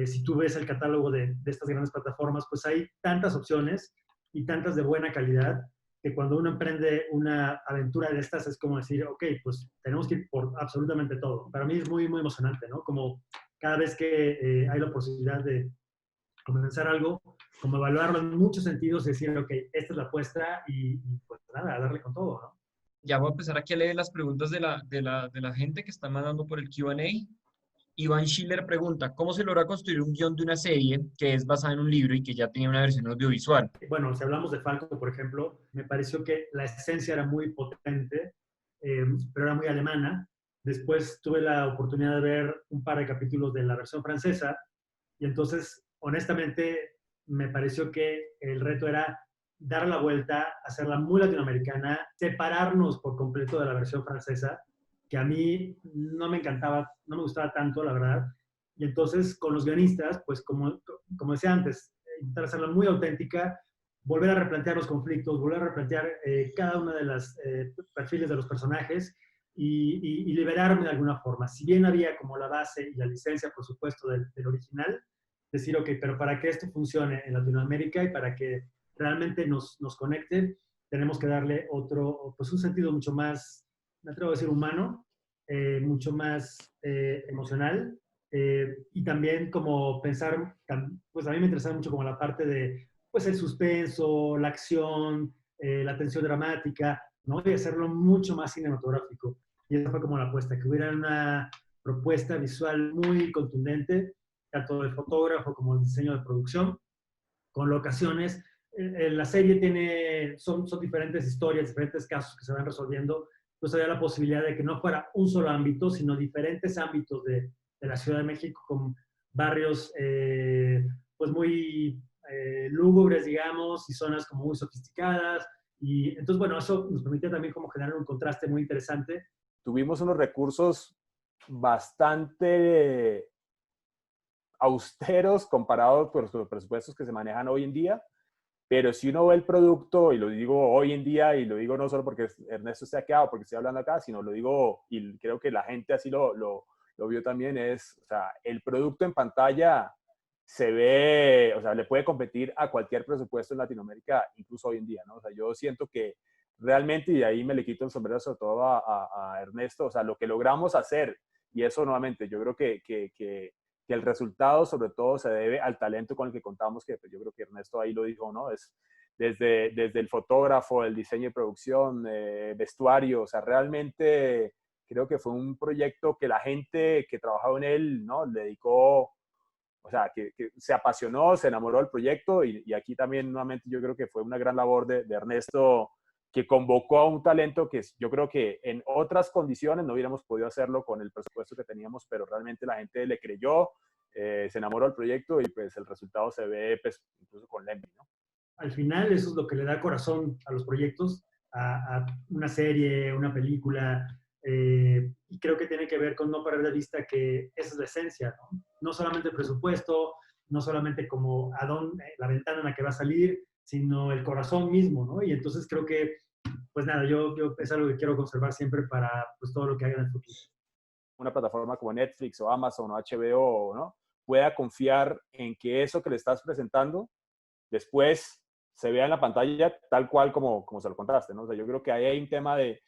si tú ves el catálogo de estas grandes plataformas, pues hay tantas opciones y tantas de buena calidad que cuando uno emprende una aventura de estas es como decir, ok, pues tenemos que ir por absolutamente todo. Para mí es muy, muy emocionante, ¿no? Como cada vez que hay la posibilidad de comenzar algo, como evaluarlo en muchos sentidos y decir, ok, esta es la apuesta y pues nada, a darle con todo, ¿no? Ya voy a empezar aquí a leer las preguntas de la gente que está mandando por el Q&A. Iván Schiller pregunta, ¿cómo se logra construir un guión de una serie que es basada en un libro y que ya tenía una versión audiovisual? Bueno, si hablamos de Falco, por ejemplo, me pareció que la esencia era muy potente, pero era muy alemana. Después tuve la oportunidad de ver un par de capítulos de la versión francesa y entonces, honestamente, me pareció que el reto era dar la vuelta, hacerla muy latinoamericana, separarnos por completo de la versión francesa, que a mí no me encantaba, no me gustaba tanto, la verdad. Y entonces, con los guionistas, pues como decía antes, intentar hacerla muy auténtica, volver a replantear los conflictos, volver a replantear cada uno de los perfiles de los personajes y liberarme de alguna forma. Si bien había como la base y la licencia, por supuesto, del original, decir, ok, pero para que esto funcione en Latinoamérica y para que realmente nos conecte, tenemos que darle otro, pues un sentido mucho más, me atrevo a decir, humano, mucho más emocional, y también como pensar, pues a mí me interesaba mucho como la parte de, pues el suspenso, la acción, la tensión dramática, ¿no? Y hacerlo mucho más cinematográfico. Y esa fue como la apuesta, que hubiera una propuesta visual muy contundente, tanto del fotógrafo como el diseño de producción, con locaciones. La serie son diferentes historias, diferentes casos que se van resolviendo. Entonces había la posibilidad de que no fuera un solo ámbito, sino diferentes ámbitos de la Ciudad de México, con barrios pues muy lúgubres, digamos, y zonas como muy sofisticadas. Y entonces, bueno, eso nos permitía también como generar un contraste muy interesante. Tuvimos unos recursos bastante austeros comparados por los presupuestos que se manejan hoy en día, pero si uno ve el producto, y lo digo hoy en día, y lo digo no solo porque Ernesto se ha quedado, porque estoy hablando acá, sino lo digo, y creo que la gente así lo vio también, o sea, el producto en pantalla se ve, o sea, le puede competir a cualquier presupuesto en Latinoamérica, incluso hoy en día, ¿no? O sea, yo siento que realmente, y de ahí me le quito el sombrero sobre todo a Ernesto, o sea, lo que logramos hacer, y eso nuevamente, yo creo que el resultado sobre todo se debe al talento con el que contamos, que pues, yo creo que Ernesto ahí lo dijo, ¿no? Es desde el fotógrafo, el diseño y producción, vestuario, o sea, realmente creo que fue un proyecto que la gente que trabajaba en él, ¿no? Le dedicó, o sea, que se apasionó, se enamoró del proyecto y aquí también nuevamente yo creo que fue una gran labor de Ernesto, que convocó a un talento que yo creo que en otras condiciones no hubiéramos podido hacerlo con el presupuesto que teníamos, pero realmente la gente le creyó, se enamoró del proyecto y pues el resultado se ve pues, incluso con Lemmy, ¿no? Al final eso es lo que le da corazón a los proyectos, a una serie, una película, y creo que tiene que ver con no perder de vista que esa es la esencia, ¿no? No solamente el presupuesto, no solamente como la ventana en la que va a salir, sino el corazón mismo, ¿no? Y entonces creo que, pues nada, yo es algo que quiero conservar siempre para pues, todo lo que haga en el futuro. Una plataforma como Netflix o Amazon o HBO, ¿no? Pueda confiar en que eso que le estás presentando después se vea en la pantalla tal cual como se lo contaste, ¿no? O sea, yo creo que ahí hay un tema de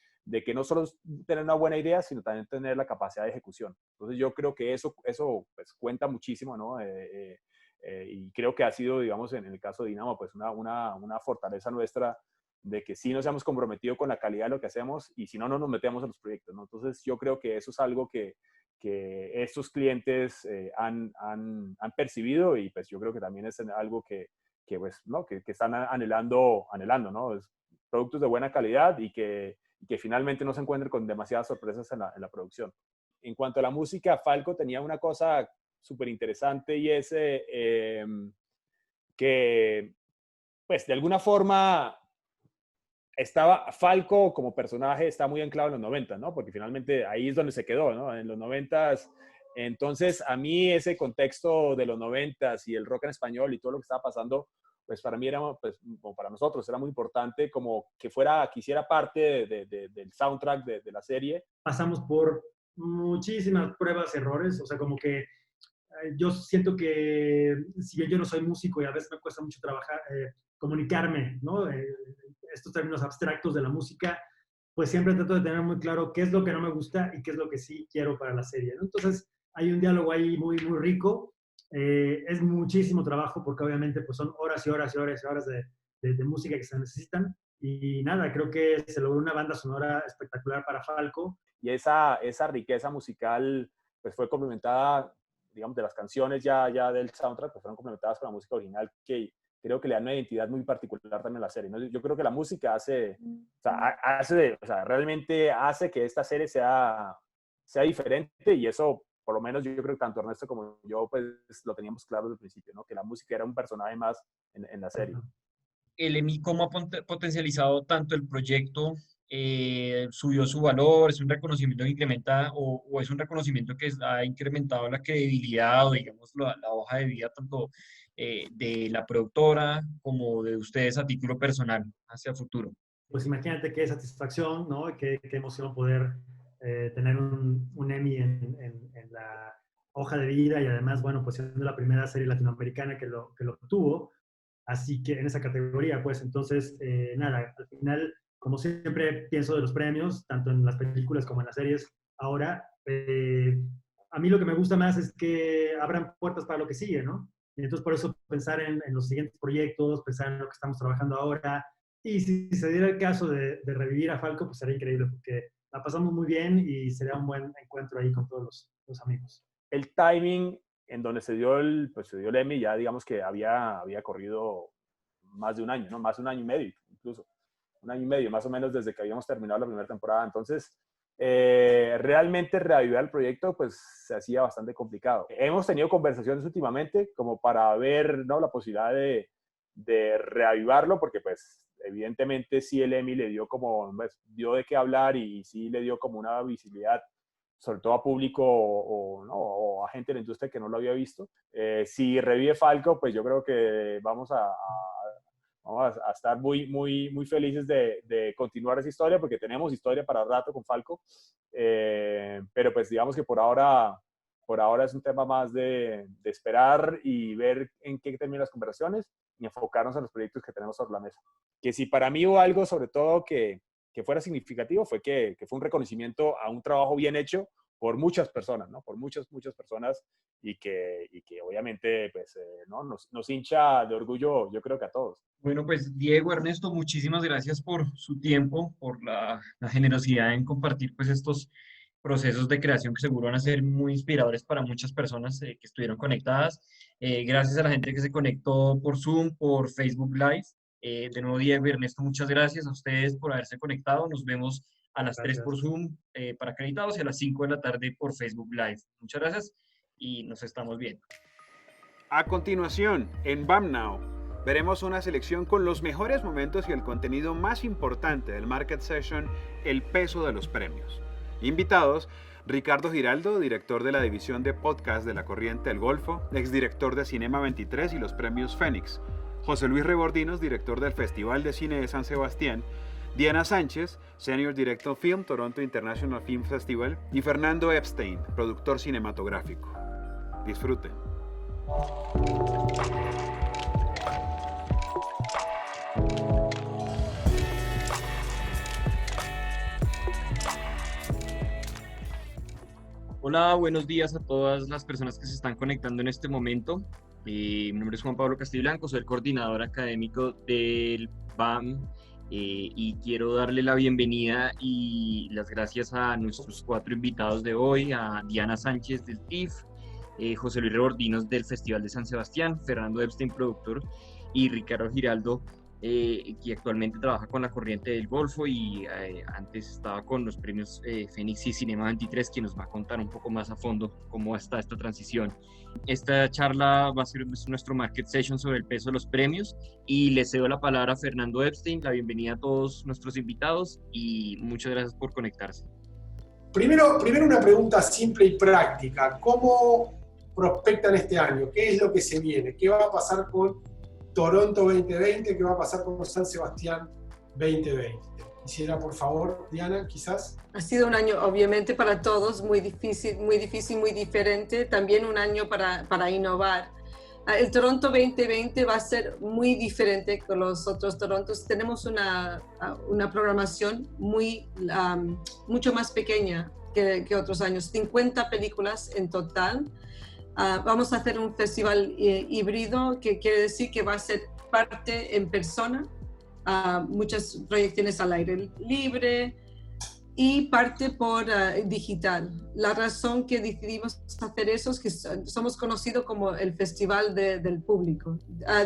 que no solo tener una buena idea, sino también tener la capacidad de ejecución. Entonces yo creo que eso pues, cuenta muchísimo, ¿no? Y creo que ha sido, digamos, en el caso de Dynamo, pues una fortaleza nuestra de que sí nos hemos comprometido con la calidad de lo que hacemos y si no, no nos metemos en los proyectos, ¿no? Entonces yo creo que eso es algo que estos clientes han percibido y pues yo creo que también es algo que pues, ¿no? que están anhelando, ¿no? Es productos de buena calidad y que finalmente no se encuentren con demasiadas sorpresas en la producción. En cuanto a la música, Falco tenía una cosa súper interesante y es que, pues, de alguna forma Falco como personaje está muy anclado en los 90, ¿no? Porque finalmente ahí es donde se quedó, ¿no? En los 90. Entonces, a mí ese contexto de los 90 y el rock en español y todo lo que estaba pasando, pues para mí era, pues, como para nosotros, era muy importante como que hiciera parte del soundtrack de la serie. Pasamos por muchísimas pruebas, errores, o sea, como que yo siento que si bien yo no soy músico y a veces me cuesta mucho trabajar, comunicarme, ¿no? Estos términos abstractos de la música, pues siempre trato de tener muy claro qué es lo que no me gusta y qué es lo que sí quiero para la serie, ¿no? Entonces hay un diálogo ahí muy, muy rico. Es muchísimo trabajo porque obviamente pues son horas y horas y horas y horas de música que se necesitan. Y nada, creo que se logró una banda sonora espectacular para Falco. Y esa riqueza musical pues fue complementada, digamos, de las canciones ya del soundtrack, pues fueron complementadas con la música original que creo que le da una identidad muy particular también a la serie, ¿no? Yo creo que la música realmente hace que esta serie sea diferente y eso, por lo menos yo creo que tanto Ernesto como yo, pues lo teníamos claro desde el principio, ¿no? Que la música era un personaje más en la serie. El EMI, ¿cómo ha potencializado tanto el proyecto? ¿Subió su valor? ¿Es un reconocimiento que incrementa o es un reconocimiento que ha incrementado la credibilidad o digamos la hoja de vida tanto de la productora como de ustedes a título personal hacia futuro? Pues imagínate qué satisfacción, ¿no? Qué emoción poder tener un Emmy en la hoja de vida y además, bueno, pues siendo la primera serie latinoamericana que lo obtuvo, así que en esa categoría, pues entonces, nada, al final, como siempre pienso de los premios, tanto en las películas como en las series, ahora, a mí lo que me gusta más es que abran puertas para lo que sigue, ¿no? Y entonces por eso pensar en los siguientes proyectos, pensar en lo que estamos trabajando ahora, y si se diera el caso de revivir a Falco, pues sería increíble, porque la pasamos muy bien y sería un buen encuentro ahí con todos los amigos. El timing en donde se dio el Emmy, ya digamos que había corrido más de un año, ¿no? Más de un año y medio, incluso. Un año y medio, más o menos, desde que habíamos terminado la primera temporada. Entonces, realmente reavivar el proyecto, pues se hacía bastante complicado. Hemos tenido conversaciones últimamente como para ver, ¿no?, la posibilidad de reavivarlo, porque pues evidentemente sí el Emmy le dio como, pues, dio de qué hablar y sí le dio como una visibilidad, sobre todo a público o a gente de la industria que no lo había visto. Si revive Falco, pues yo creo que vamos a estar muy felices de continuar esa historia, porque tenemos historia para rato con Falco, pero pues digamos que por ahora es un tema más de esperar y ver en qué terminan las conversaciones y enfocarnos en los proyectos que tenemos sobre la mesa. Que si para mí hubo algo sobre todo que fuera significativo, fue que fue un reconocimiento a un trabajo bien hecho por muchas personas, ¿no? Por muchas personas, y que obviamente pues, ¿no? nos hincha de orgullo, yo creo que a todos. Bueno, pues Diego, Ernesto, muchísimas gracias por su tiempo, por la generosidad en compartir pues estos procesos de creación que seguro van a ser muy inspiradores para muchas personas que estuvieron conectadas. Gracias a la gente que se conectó por Zoom, por Facebook Live. De nuevo, Diego y Ernesto, muchas gracias a ustedes por haberse conectado. Nos vemos a las 3 por Zoom para acreditados y a las 5 de la tarde por Facebook Live. Muchas gracias y nos estamos viendo. A continuación, en BAM Now, veremos una selección con los mejores momentos y el contenido más importante del Market Session, el peso de los premios. Invitados, Ricardo Giraldo, director de la división de podcast de la Corriente del Golfo, exdirector de Cinema 23 y los premios Fénix. José Luis Rebordinos, director del Festival de Cine de San Sebastián. Diana Sánchez, Senior Director Film, Toronto International Film Festival. Y Fernando Epstein, productor cinematográfico. Disfruten. Hola, buenos días a todas las personas que se están conectando en este momento. Mi nombre es Juan Pablo Castiblanco, soy el coordinador académico del BAM y quiero darle la bienvenida y las gracias a nuestros 4 invitados de hoy, a Diana Sánchez del TIFF, José Luis Rebordinos del Festival de San Sebastián, Fernando Epstein, productor, y Ricardo Giraldo, que actualmente trabaja con la Corriente del Golfo y antes estaba con los premios Fénix y Cinema 23, que nos va a contar un poco más a fondo cómo está esta transición. Esta charla va a ser nuestro Market Session sobre el peso de los premios y le cedo la palabra a Fernando Epstein. La bienvenida a todos nuestros invitados y muchas gracias por conectarse. Primero una pregunta simple y práctica. ¿Cómo prospectan este año? ¿Qué es lo que se viene? ¿Qué va a pasar con Toronto 2020? ¿Qué va a pasar con San Sebastián 2020? Quisiera, por favor, Diana, quizás. Ha sido un año, obviamente, para todos muy difícil, muy diferente. También un año para innovar. El Toronto 2020 va a ser muy diferente con los otros Torontos. Tenemos una programación mucho más pequeña que otros años. 50 películas en total. Vamos a hacer un festival híbrido, que quiere decir que va a ser parte en persona, muchas proyecciones al aire libre y parte por digital. La razón que decidimos hacer eso es que somos conocidos como el festival del público,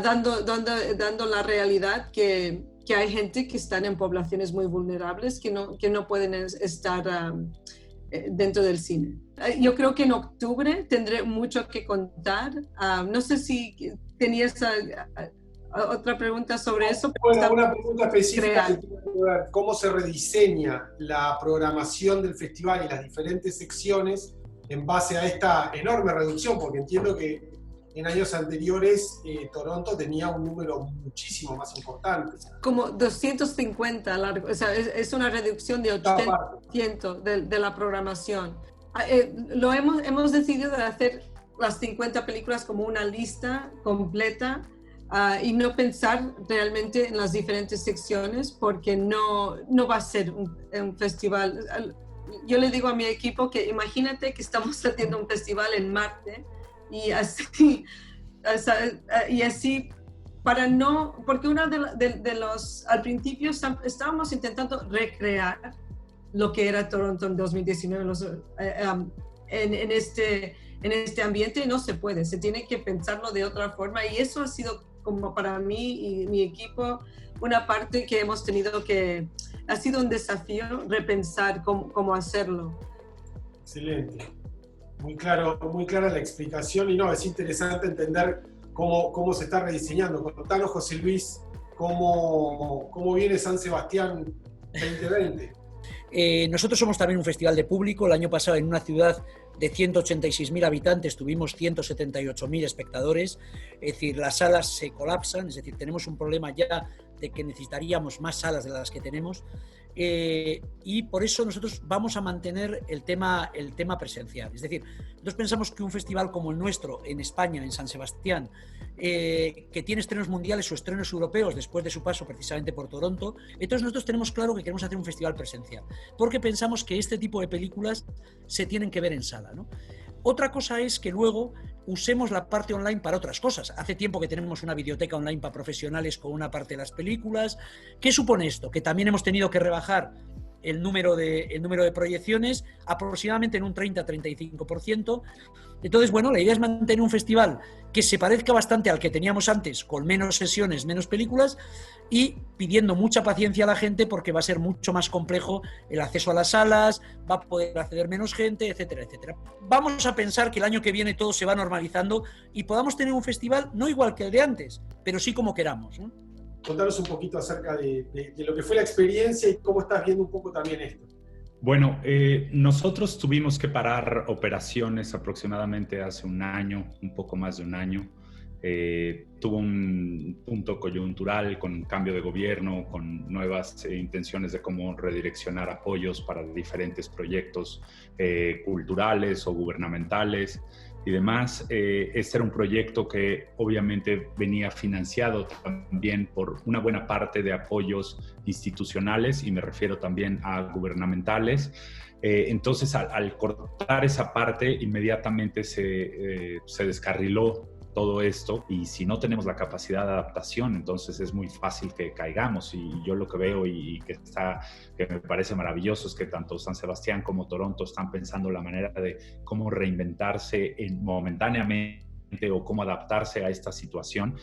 dando la realidad que hay gente que están en poblaciones muy vulnerables que no pueden estar dentro del cine. Yo creo que en octubre tendré mucho que contar. No sé si tenías otra pregunta sobre eso. Bueno, una pregunta específica que tiene que ver cómo se rediseña la programación del festival y las diferentes secciones en base a esta enorme reducción, porque entiendo que en años anteriores Toronto tenía un número muchísimo más importante. Como 250 largo, o sea, es una reducción de 80% de la programación. Hemos decidido de hacer las 50 películas como una lista completa y no pensar realmente en las diferentes secciones, porque no va a ser un festival. Yo le digo a mi equipo que imagínate que estamos haciendo un festival en Marte y así para no, porque uno de los, al principio estábamos intentando recrear lo que era Toronto en 2019 en este ambiente, no se puede, se tiene que pensarlo de otra forma, y eso ha sido como para mí y mi equipo una parte que hemos tenido que, ha sido un desafío repensar cómo hacerlo. Excelente, muy clara la explicación, y no, es interesante entender cómo se está rediseñando. Contanos, José Luis, cómo viene San Sebastián 2020. Nosotros somos también un festival de público. El año pasado, en una ciudad de 186.000 habitantes, tuvimos 178.000 espectadores. Es decir, las salas se colapsan, es decir, tenemos un problema ya de que necesitaríamos más salas de las que tenemos. Y por eso nosotros vamos a mantener el tema presencial. Es decir, nosotros pensamos que un festival como el nuestro en España, en San Sebastián, que tiene estrenos mundiales o estrenos europeos después de su paso precisamente por Toronto, entonces nosotros tenemos claro que queremos hacer un festival presencial, porque pensamos que este tipo de películas se tienen que ver en sala, ¿no? Otra cosa es que luego usemos la parte online para otras cosas. Hace tiempo que tenemos una videoteca online para profesionales con una parte de las películas. ¿Qué supone esto? Que también hemos tenido que rebajar el número de proyecciones aproximadamente en un 30-35%. Entonces, bueno, la idea es mantener un festival que se parezca bastante al que teníamos antes, con menos sesiones, menos películas, y pidiendo mucha paciencia a la gente, porque va a ser mucho más complejo el acceso a las salas, va a poder acceder menos gente, etcétera, etcétera. Vamos a pensar que el año que viene todo se va normalizando y podamos tener un festival no igual que el de antes, pero sí como queramos, ¿no? Contanos un poquito acerca de lo que fue la experiencia y cómo estás viendo un poco también esto. Bueno, nosotros tuvimos que parar operaciones aproximadamente hace un año, un poco más de un año. Tuvo un punto coyuntural con cambio de gobierno, con nuevas intenciones de cómo redireccionar apoyos para diferentes proyectos culturales o gubernamentales y demás. Este era un proyecto que obviamente venía financiado también por una buena parte de apoyos institucionales, y me refiero también a gubernamentales. Entonces, al cortar esa parte, inmediatamente se descarriló todo esto, y si no tenemos la capacidad de adaptación, entonces es muy fácil que caigamos. Y yo lo que veo y que me parece maravilloso es que tanto San Sebastián como Toronto están pensando la manera de cómo reinventarse momentáneamente o cómo adaptarse a esta situación,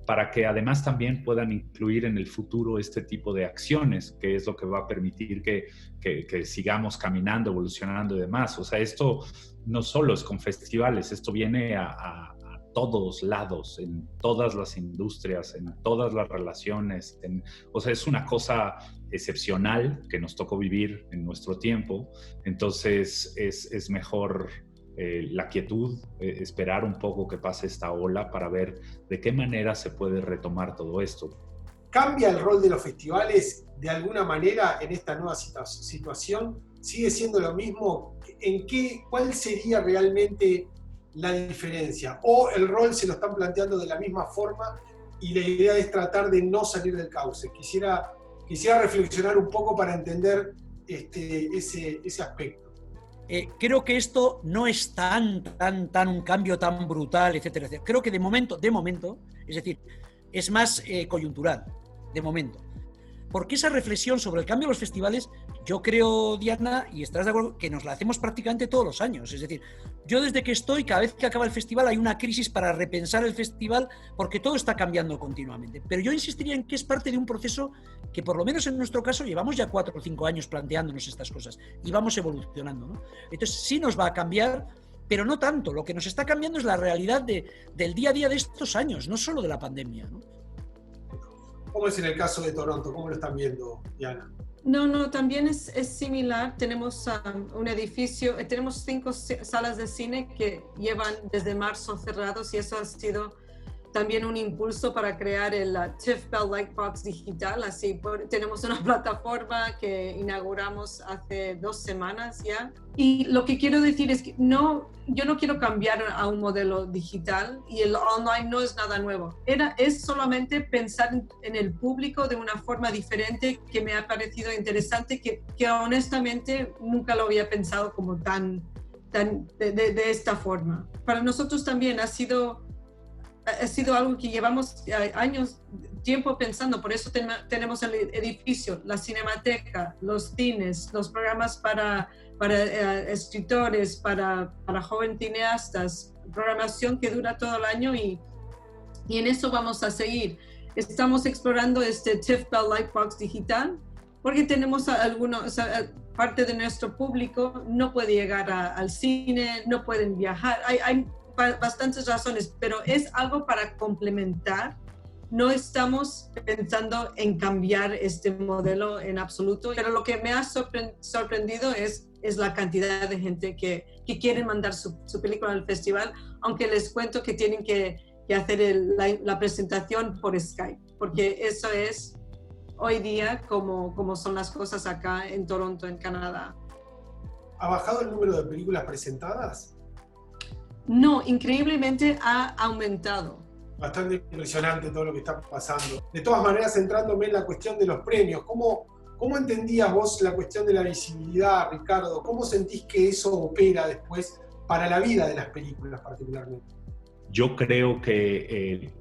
para que además también puedan incluir en el futuro este tipo de acciones, que es lo que va a permitir que sigamos caminando, evolucionando y demás. O sea, esto no solo es con festivales, esto viene a todos lados, en todas las industrias, en todas las relaciones. O sea, es una cosa excepcional que nos tocó vivir en nuestro tiempo. Entonces es mejor la quietud, esperar un poco que pase esta ola para ver de qué manera se puede retomar todo esto. ¿Cambia el rol de los festivales de alguna manera en esta nueva situación? ¿Sigue siendo lo mismo? ¿Cuál sería realmente la diferencia? ¿O el rol se lo están planteando de la misma forma y la idea es tratar de no salir del cauce? Quisiera reflexionar un poco para entender ese aspecto. Creo que esto no es tan un cambio tan brutal, etcétera, etcétera. Creo que de momento, es decir, es más coyuntural, de momento. Porque esa reflexión sobre el cambio de los festivales, yo creo, Diana, y estarás de acuerdo, que nos la hacemos prácticamente todos los años. Es decir, yo desde que estoy, cada vez que acaba el festival hay una crisis para repensar el festival, porque todo está cambiando continuamente. Pero yo insistiría en que es parte de un proceso que, por lo menos en nuestro caso, llevamos ya 4 o 5 años planteándonos estas cosas y vamos evolucionando, ¿no? Entonces sí nos va a cambiar, pero no tanto. Lo que nos está cambiando es la realidad del día a día de estos años, no solo de la pandemia, ¿no? ¿Cómo es en el caso de Toronto? ¿Cómo lo están viendo, Diana? No, también es similar. Tenemos un edificio, tenemos 5 salas de cine que llevan desde marzo cerrados y eso ha sido también un impulso para crear el TIFF Bell Lightbox digital. Así tenemos una plataforma que inauguramos hace 2 semanas ya. Y lo que quiero decir es que yo no quiero cambiar a un modelo digital y el online no es nada nuevo. Es solamente pensar en el público de una forma diferente que me ha parecido interesante, que honestamente nunca lo había pensado como de esta forma. Para nosotros también ha sido algo que llevamos tiempo pensando, por eso tenemos el edificio, la cinemateca, los cines, los programas para escritores, para joven cineastas, programación que dura todo el año y en eso vamos a seguir. Estamos explorando este TIFF Bell Lightbox digital porque tenemos parte de nuestro público no puede llegar al cine, no pueden viajar. Hay bastantes razones, pero es algo para complementar. No estamos pensando en cambiar este modelo en absoluto, pero lo que me ha sorprendido es la cantidad de gente que quieren mandar su película al festival, aunque les cuento que tienen que hacer la presentación por Skype, porque eso es hoy día como son las cosas acá en Toronto, en Canadá. ¿Ha bajado el número de películas presentadas? No, increíblemente ha aumentado. Bastante impresionante todo lo que está pasando. De todas maneras, centrándome en la cuestión de los premios, ¿cómo entendías vos la cuestión de la visibilidad, Ricardo? ¿Cómo sentís que eso opera después para la vida de las películas particularmente? Yo creo que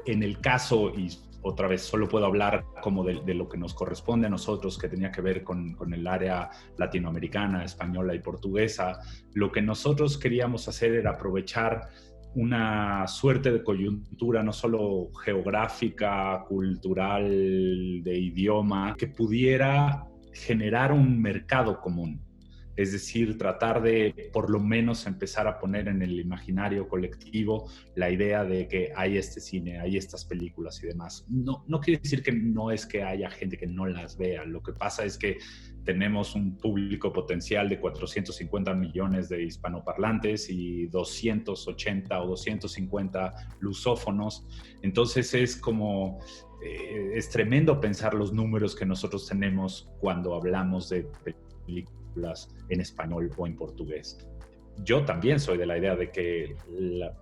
en el caso, y otra vez solo puedo hablar como de lo que nos corresponde a nosotros, que tenía que ver con el área latinoamericana, española y portuguesa, lo que nosotros queríamos hacer era aprovechar una suerte de coyuntura no solo geográfica, cultural, de idioma, que pudiera generar un mercado común. Es decir, tratar de por lo menos empezar a poner en el imaginario colectivo la idea de que hay este cine, hay estas películas y demás. No quiere decir que no es que haya gente que no las vea. Lo que pasa es que tenemos un público potencial de 450 millones de hispanoparlantes y 280 o 250 lusófonos. Entonces es es tremendo pensar los números que nosotros tenemos cuando hablamos de películas en español o en portugués. Yo también soy de la idea de que la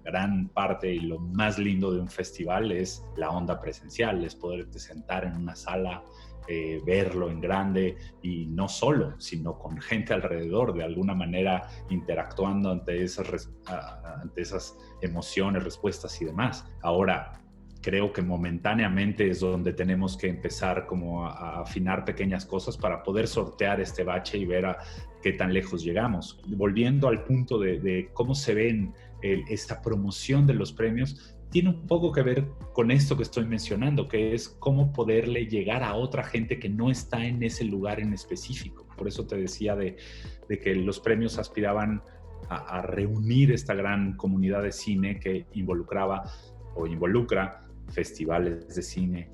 gran parte y lo más lindo de un festival es la onda presencial, es poderte sentar en una sala, verlo en grande y no solo, sino con gente alrededor, de alguna manera interactuando ante esas emociones, respuestas y demás. Ahora, creo que momentáneamente es donde tenemos que empezar como a afinar pequeñas cosas para poder sortear este bache y ver a qué tan lejos llegamos. Volviendo al punto de cómo se ven esta promoción de los premios, tiene un poco que ver con esto que estoy mencionando, que es cómo poderle llegar a otra gente que no está en ese lugar en específico. Por eso te decía de que los premios aspiraban a reunir esta gran comunidad de cine que involucra festivales de cine,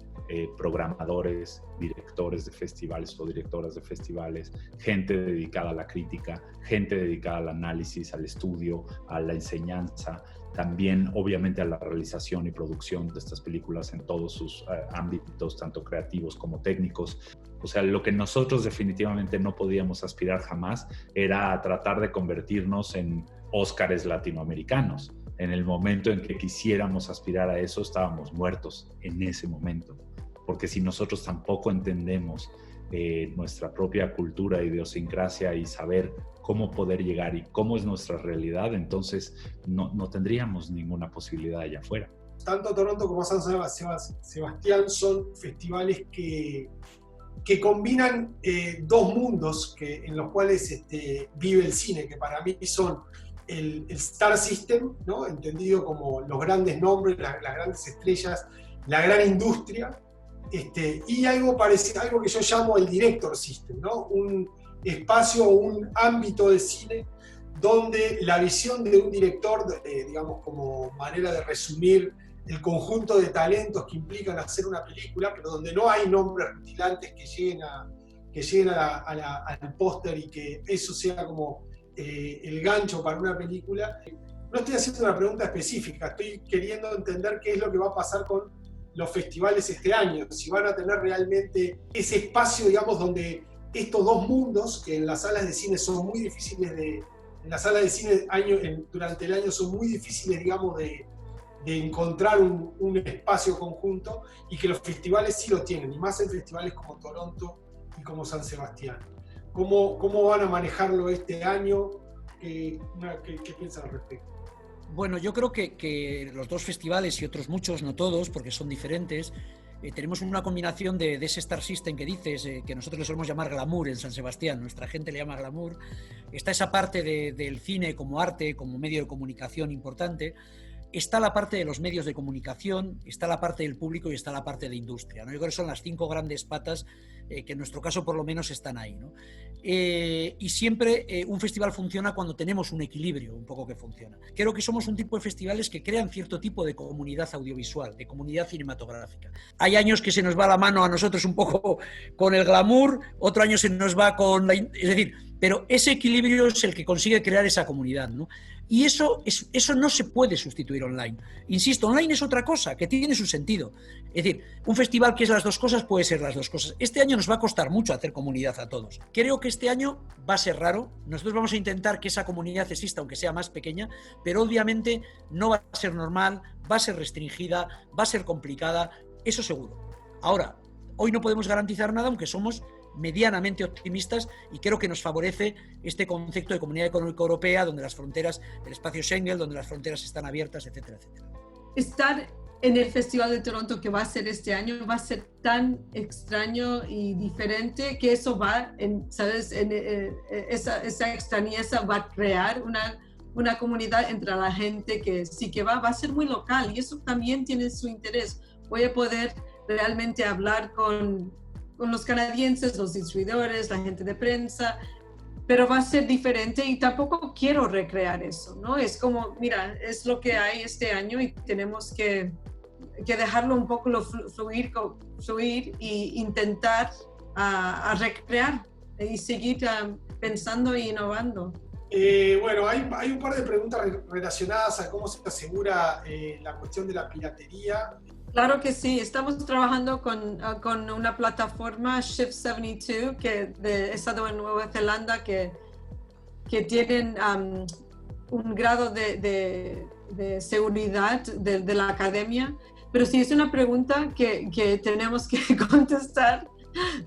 programadores, directores de festivales o directoras de festivales, gente dedicada a la crítica, gente dedicada al análisis, al estudio, a la enseñanza, también obviamente a la realización y producción de estas películas en todos sus ámbitos, tanto creativos como técnicos. O sea, lo que nosotros definitivamente no podíamos aspirar jamás era a tratar de convertirnos en Óscares latinoamericanos. En el momento en que quisiéramos aspirar a eso, estábamos muertos en ese momento. Porque si nosotros tampoco entendemos nuestra propia cultura, idiosincrasia y saber cómo poder llegar y cómo es nuestra realidad, entonces no tendríamos ninguna posibilidad allá afuera. Tanto Toronto como San Sebastián son festivales que combinan dos mundos en los cuales vive el cine, que para mí son el Star System, ¿no? Entendido como los grandes nombres, las grandes estrellas, la gran industria, y algo parecido, algo que yo llamo el Director System, ¿no? Un espacio, un ámbito de cine donde la visión de un director, digamos como manera de resumir el conjunto de talentos que implican hacer una película, pero donde no hay nombres rutilantes que lleguen al póster y que eso sea como el gancho para una película. No estoy haciendo una pregunta específica, estoy queriendo entender qué es lo que va a pasar con los festivales este año, si van a tener realmente ese espacio, digamos, donde estos dos mundos, que en las salas de cine son muy difíciles en las salas de cine durante el año son muy difíciles, digamos, de encontrar un espacio conjunto, y que los festivales sí lo tienen, y más en festivales como Toronto y como San Sebastián. ¿Cómo van a manejarlo este año? ¿Qué piensan al respecto? Bueno, yo creo que los dos festivales y otros muchos, no todos, porque son diferentes, tenemos una combinación de ese Star System que dices, que nosotros le solemos llamar glamour en San Sebastián, nuestra gente le llama glamour. Está esa parte del cine como arte, como medio de comunicación importante. Está la parte de los medios de comunicación, está la parte del público y está la parte de industria, ¿no? Yo creo que son las 5 grandes patas que en nuestro caso por lo menos están ahí, ¿no? Y siempre un festival funciona cuando tenemos un equilibrio un poco que funciona. Creo que somos un tipo de festivales que crean cierto tipo de comunidad audiovisual, de comunidad cinematográfica. Hay años que se nos va la mano a nosotros un poco con el glamour, otro año se nos va con la... Es decir, pero ese equilibrio es el que consigue crear esa comunidad, ¿no? Y eso no se puede sustituir online. Insisto, online es otra cosa, que tiene su sentido. Es decir, un festival que es las dos cosas puede ser las dos cosas. Este año nos va a costar mucho hacer comunidad a todos. Creo que este año va a ser raro. Nosotros vamos a intentar que esa comunidad exista, aunque sea más pequeña, pero obviamente no va a ser normal, va a ser restringida, va a ser complicada, eso seguro. Ahora, hoy no podemos garantizar nada, aunque somos medianamente optimistas, y creo que nos favorece este concepto de Comunidad Económica Europea, donde las fronteras, el espacio Schengen, donde las fronteras están abiertas, etcétera, etcétera. Estar en el Festival de Toronto que va a ser este año va a ser tan extraño y diferente que eso va, esa extrañeza va a crear una comunidad entre la gente que sí que va a ser muy local, y eso también tiene su interés. Voy a poder realmente hablar con los canadienses, los distribuidores, la gente de prensa, pero va a ser diferente y tampoco quiero recrear eso, ¿no? Es como, mira, es lo que hay este año y tenemos que dejarlo un poco fluir e intentar a recrear y seguir pensando e innovando. Bueno, hay un par de preguntas relacionadas a cómo se asegura la cuestión de la piratería. Claro que sí, estamos trabajando con una plataforma Shift 72 que de estado en Nueva Zelanda que tienen un grado de seguridad de la academia, pero sí es una pregunta que tenemos que contestar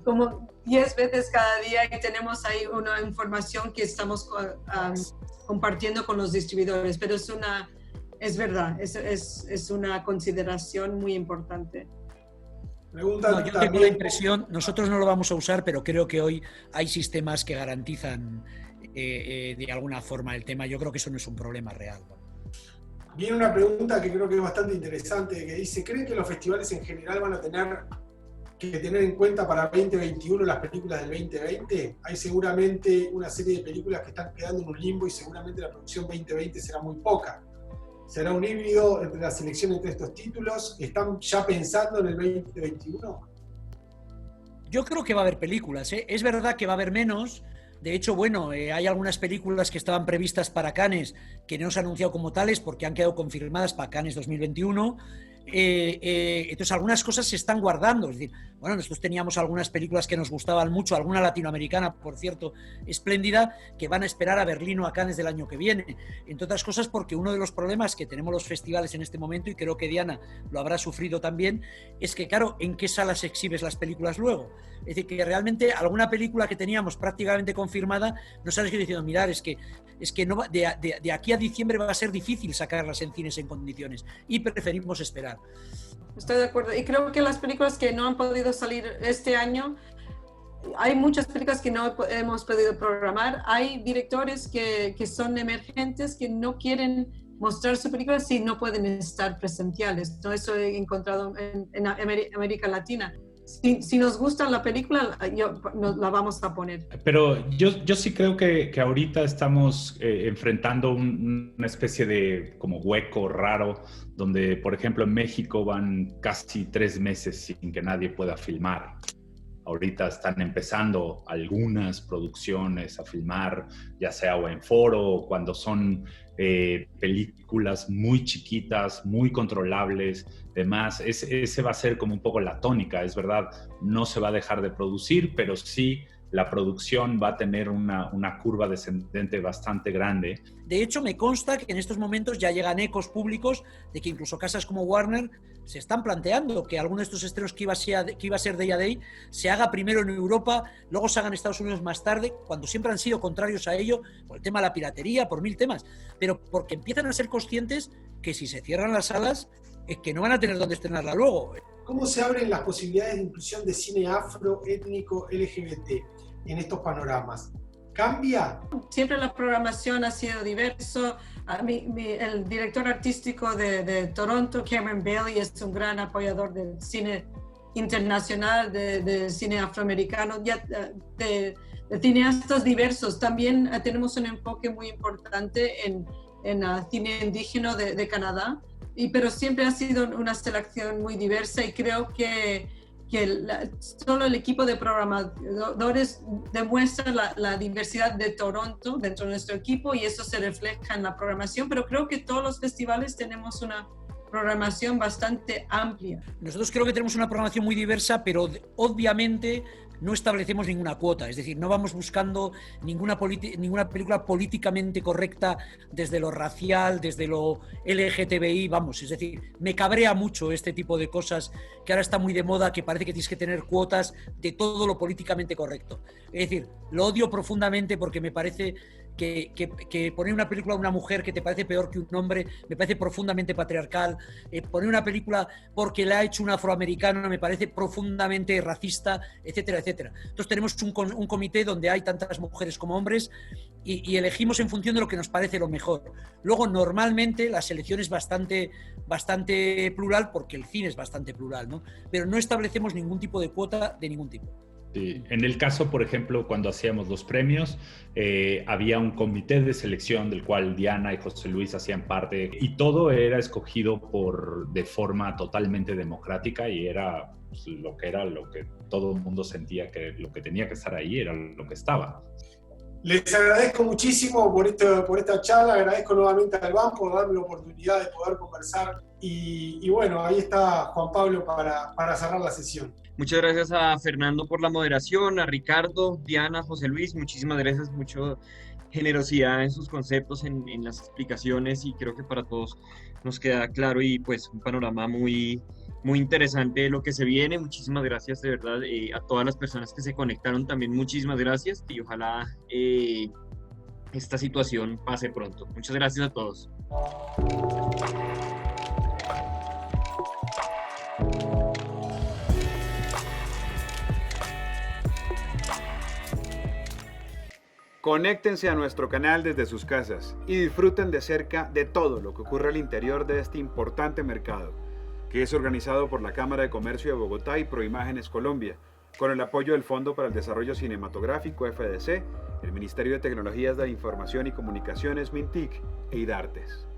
como 10 veces cada día, y tenemos ahí una información que estamos compartiendo con los distribuidores, pero es verdad, es una consideración muy importante. No, yo tengo la impresión, nosotros no lo vamos a usar, pero creo que hoy hay sistemas que garantizan de alguna forma el tema. Yo creo que eso no es un problema real. Viene una pregunta que creo que es bastante interesante, que dice, ¿creen que los festivales en general van a tener que tener en cuenta para 2021 las películas del 2020? Hay seguramente una serie de películas que están quedando en un limbo y seguramente la producción 2020 será muy poca. ¿Será un híbrido entre la selección entre estos títulos? ¿Están ya pensando en el 2021? Yo creo que va a haber películas, ¿eh? Es verdad que va a haber menos. De hecho, bueno, hay algunas películas que estaban previstas para Cannes que no se han anunciado como tales porque han quedado confirmadas para Cannes 2021. Entonces algunas cosas se están guardando, es decir, bueno, nosotros teníamos algunas películas que nos gustaban mucho, alguna latinoamericana, por cierto, espléndida, que van a esperar a Berlín o a Cannes del año que viene, entre otras cosas porque uno de los problemas que tenemos los festivales en este momento, y creo que Diana lo habrá sufrido también, es que claro, ¿en qué salas exhibes las películas luego? Es decir, que realmente alguna película que teníamos prácticamente confirmada, nos han diciendo, mirar, es que no va, de aquí a diciembre va a ser difícil sacarlas en cines en condiciones, y preferimos esperar. Estoy de acuerdo, y creo que las películas que no han podido salir este año, hay muchas películas que no hemos podido programar. Hay directores que son emergentes, que no quieren mostrar su película si no pueden estar presenciales, ¿no? Eso he encontrado en América Latina. si nos gusta la película, nos la vamos a poner. Pero yo sí creo que ahorita estamos enfrentando una especie de como hueco raro, donde, por ejemplo, en México van casi 3 meses sin que nadie pueda filmar. Ahorita están empezando algunas producciones a filmar, ya sea o en foro, o cuando son películas muy chiquitas, muy controlables, demás. Ese va a ser como un poco la tónica, es verdad, no se va a dejar de producir, pero sí la producción va a tener una curva descendente bastante grande. De hecho, me consta que en estos momentos ya llegan ecos públicos de que incluso casas como Warner se están planteando que alguno de estos estrenos que iba a ser Day a Day se haga primero en Europa, luego se haga en Estados Unidos más tarde, cuando siempre han sido contrarios a ello, por el tema de la piratería, por 1000 temas, pero porque empiezan a ser conscientes que si se cierran las salas, es que no van a tener dónde estrenarla luego. ¿Cómo se abren las posibilidades de inclusión de cine afro, étnico, LGBT en estos panoramas? ¿Cambia? Siempre la programación ha sido diverso. El director artístico de Toronto, Cameron Bailey, es un gran apoyador del cine internacional, de cine afroamericano, de cineastas diversos. También tenemos un enfoque muy importante en cine indígena de Canadá, pero siempre ha sido una selección muy diversa y creo que solo el equipo de programadores demuestra la diversidad de Toronto dentro de nuestro equipo y eso se refleja en la programación, pero creo que todos los festivales tenemos una programación bastante amplia. Nosotros creo que tenemos una programación muy diversa, pero obviamente no establecemos ninguna cuota, es decir, no vamos buscando ninguna película políticamente correcta desde lo racial, desde lo LGTBI, vamos, es decir, me cabrea mucho este tipo de cosas que ahora está muy de moda, que parece que tienes que tener cuotas de todo lo políticamente correcto. Es decir, lo odio profundamente porque me parece que poner una película a una mujer que te parece peor que un hombre me parece profundamente patriarcal, poner una película porque la ha hecho un afroamericano me parece profundamente racista, etcétera, etcétera. Entonces tenemos un comité donde hay tantas mujeres como hombres y elegimos en función de lo que nos parece lo mejor. Luego normalmente la selección es bastante plural porque el cine es bastante plural, ¿no? Pero no establecemos ningún tipo de cuota de ningún tipo. Sí. En el caso, por ejemplo, cuando hacíamos los premios, había un comité de selección del cual Diana y José Luis hacían parte y todo era escogido de forma totalmente democrática y era lo que todo el mundo sentía que lo que tenía que estar ahí era lo que estaba. Les agradezco muchísimo por esta charla, agradezco nuevamente al BAM por darme la oportunidad de poder conversar y bueno, ahí está Juan Pablo para cerrar la sesión. Muchas gracias a Fernando por la moderación, a Ricardo, Diana, José Luis, muchísimas gracias, mucha generosidad en sus conceptos, en las explicaciones y creo que para todos nos queda claro y pues un panorama muy interesante de lo que se viene. Muchísimas gracias de verdad a todas las personas que se conectaron también, muchísimas gracias y ojalá esta situación pase pronto. Muchas gracias a todos. Conéctense a nuestro canal desde sus casas y disfruten de cerca de todo lo que ocurre al interior de este importante mercado, que es organizado por la Cámara de Comercio de Bogotá y Proimágenes Colombia, con el apoyo del Fondo para el Desarrollo Cinematográfico FDC, el Ministerio de Tecnologías de la Información y Comunicaciones MINTIC e IDARTES.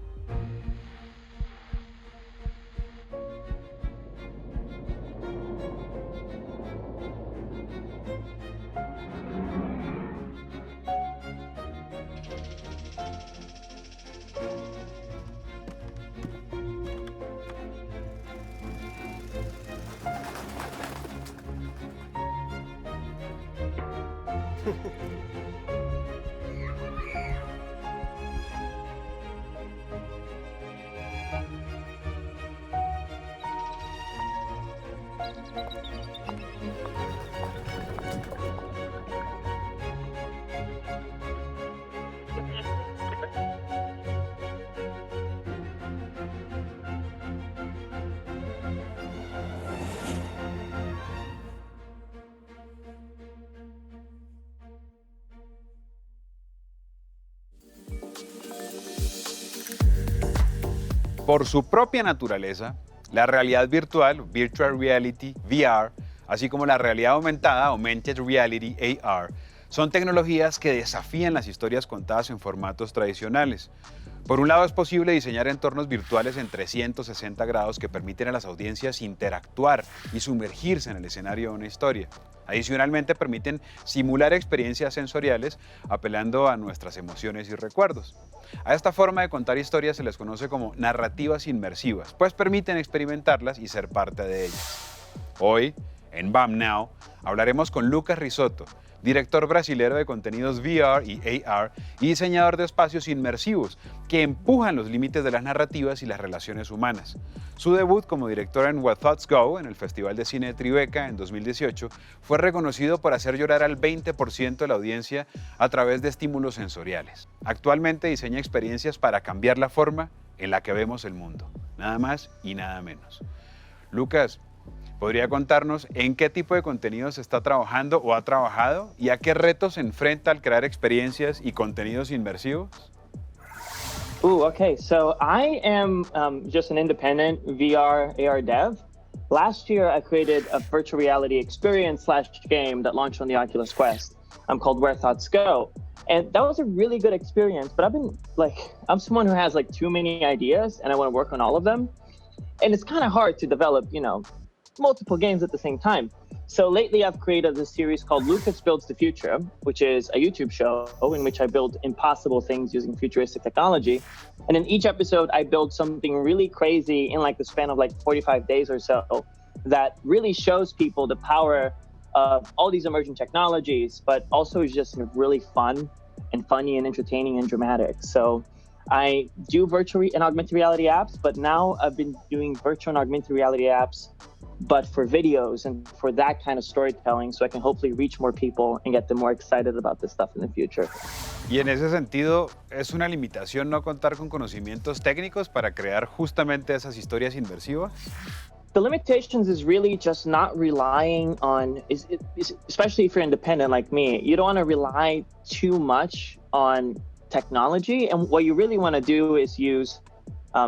Por su propia naturaleza, la realidad virtual, Virtual Reality, VR, así como la realidad aumentada, Augmented Reality, AR, son tecnologías que desafían las historias contadas en formatos tradicionales. Por un lado, es posible diseñar entornos virtuales en 360 grados que permiten a las audiencias interactuar y sumergirse en el escenario de una historia. Adicionalmente, permiten simular experiencias sensoriales apelando a nuestras emociones y recuerdos. A esta forma de contar historias se les conoce como narrativas inmersivas, pues permiten experimentarlas y ser parte de ellas. Hoy, en BAM Now, hablaremos con Lucas Risotto, director brasilero de contenidos VR y AR y diseñador de espacios inmersivos que empujan los límites de las narrativas y las relaciones humanas. Su debut como director en Where Thoughts Go, en el Festival de Cine de Tribeca en 2018, fue reconocido por hacer llorar al 20% de la audiencia a través de estímulos sensoriales. Actualmente diseña experiencias para cambiar la forma en la que vemos el mundo, nada más y nada menos. Lucas, ¿podría contarnos en qué tipo de contenidos está trabajando o ha trabajado y a qué retos se enfrenta al crear experiencias y contenidos inmersivos? Okay. So I am just an independent VR AR dev. Last year, I created a virtual reality experience / game that launched on the Oculus Quest. Called Where Thoughts Go. And that was a really good experience, but I'm someone who has too many ideas and I want to work on all of them. And it's kind of hard to develop, multiple games at the same time. So lately I've created this series called Lucas Builds the Future, which is a YouTube show in which I build impossible things using futuristic technology. And in each episode, I build something really crazy in the span of 45 days or so that really shows people the power of all these emerging technologies, but also is just really fun and funny and entertaining and dramatic. So I do virtual and augmented reality apps, but now I've been doing virtual and augmented reality apps but for videos and for that kind of storytelling, so I can hopefully reach more people and get them more excited about this stuff in the future. Y en ese sentido, ¿es una limitación no contar con conocimientos técnicos para crear justamente esas historias inmersivas? The limitations is really just not relying on, especially if you're independent like me, you don't want to rely too much on technology. And what you really want to do is use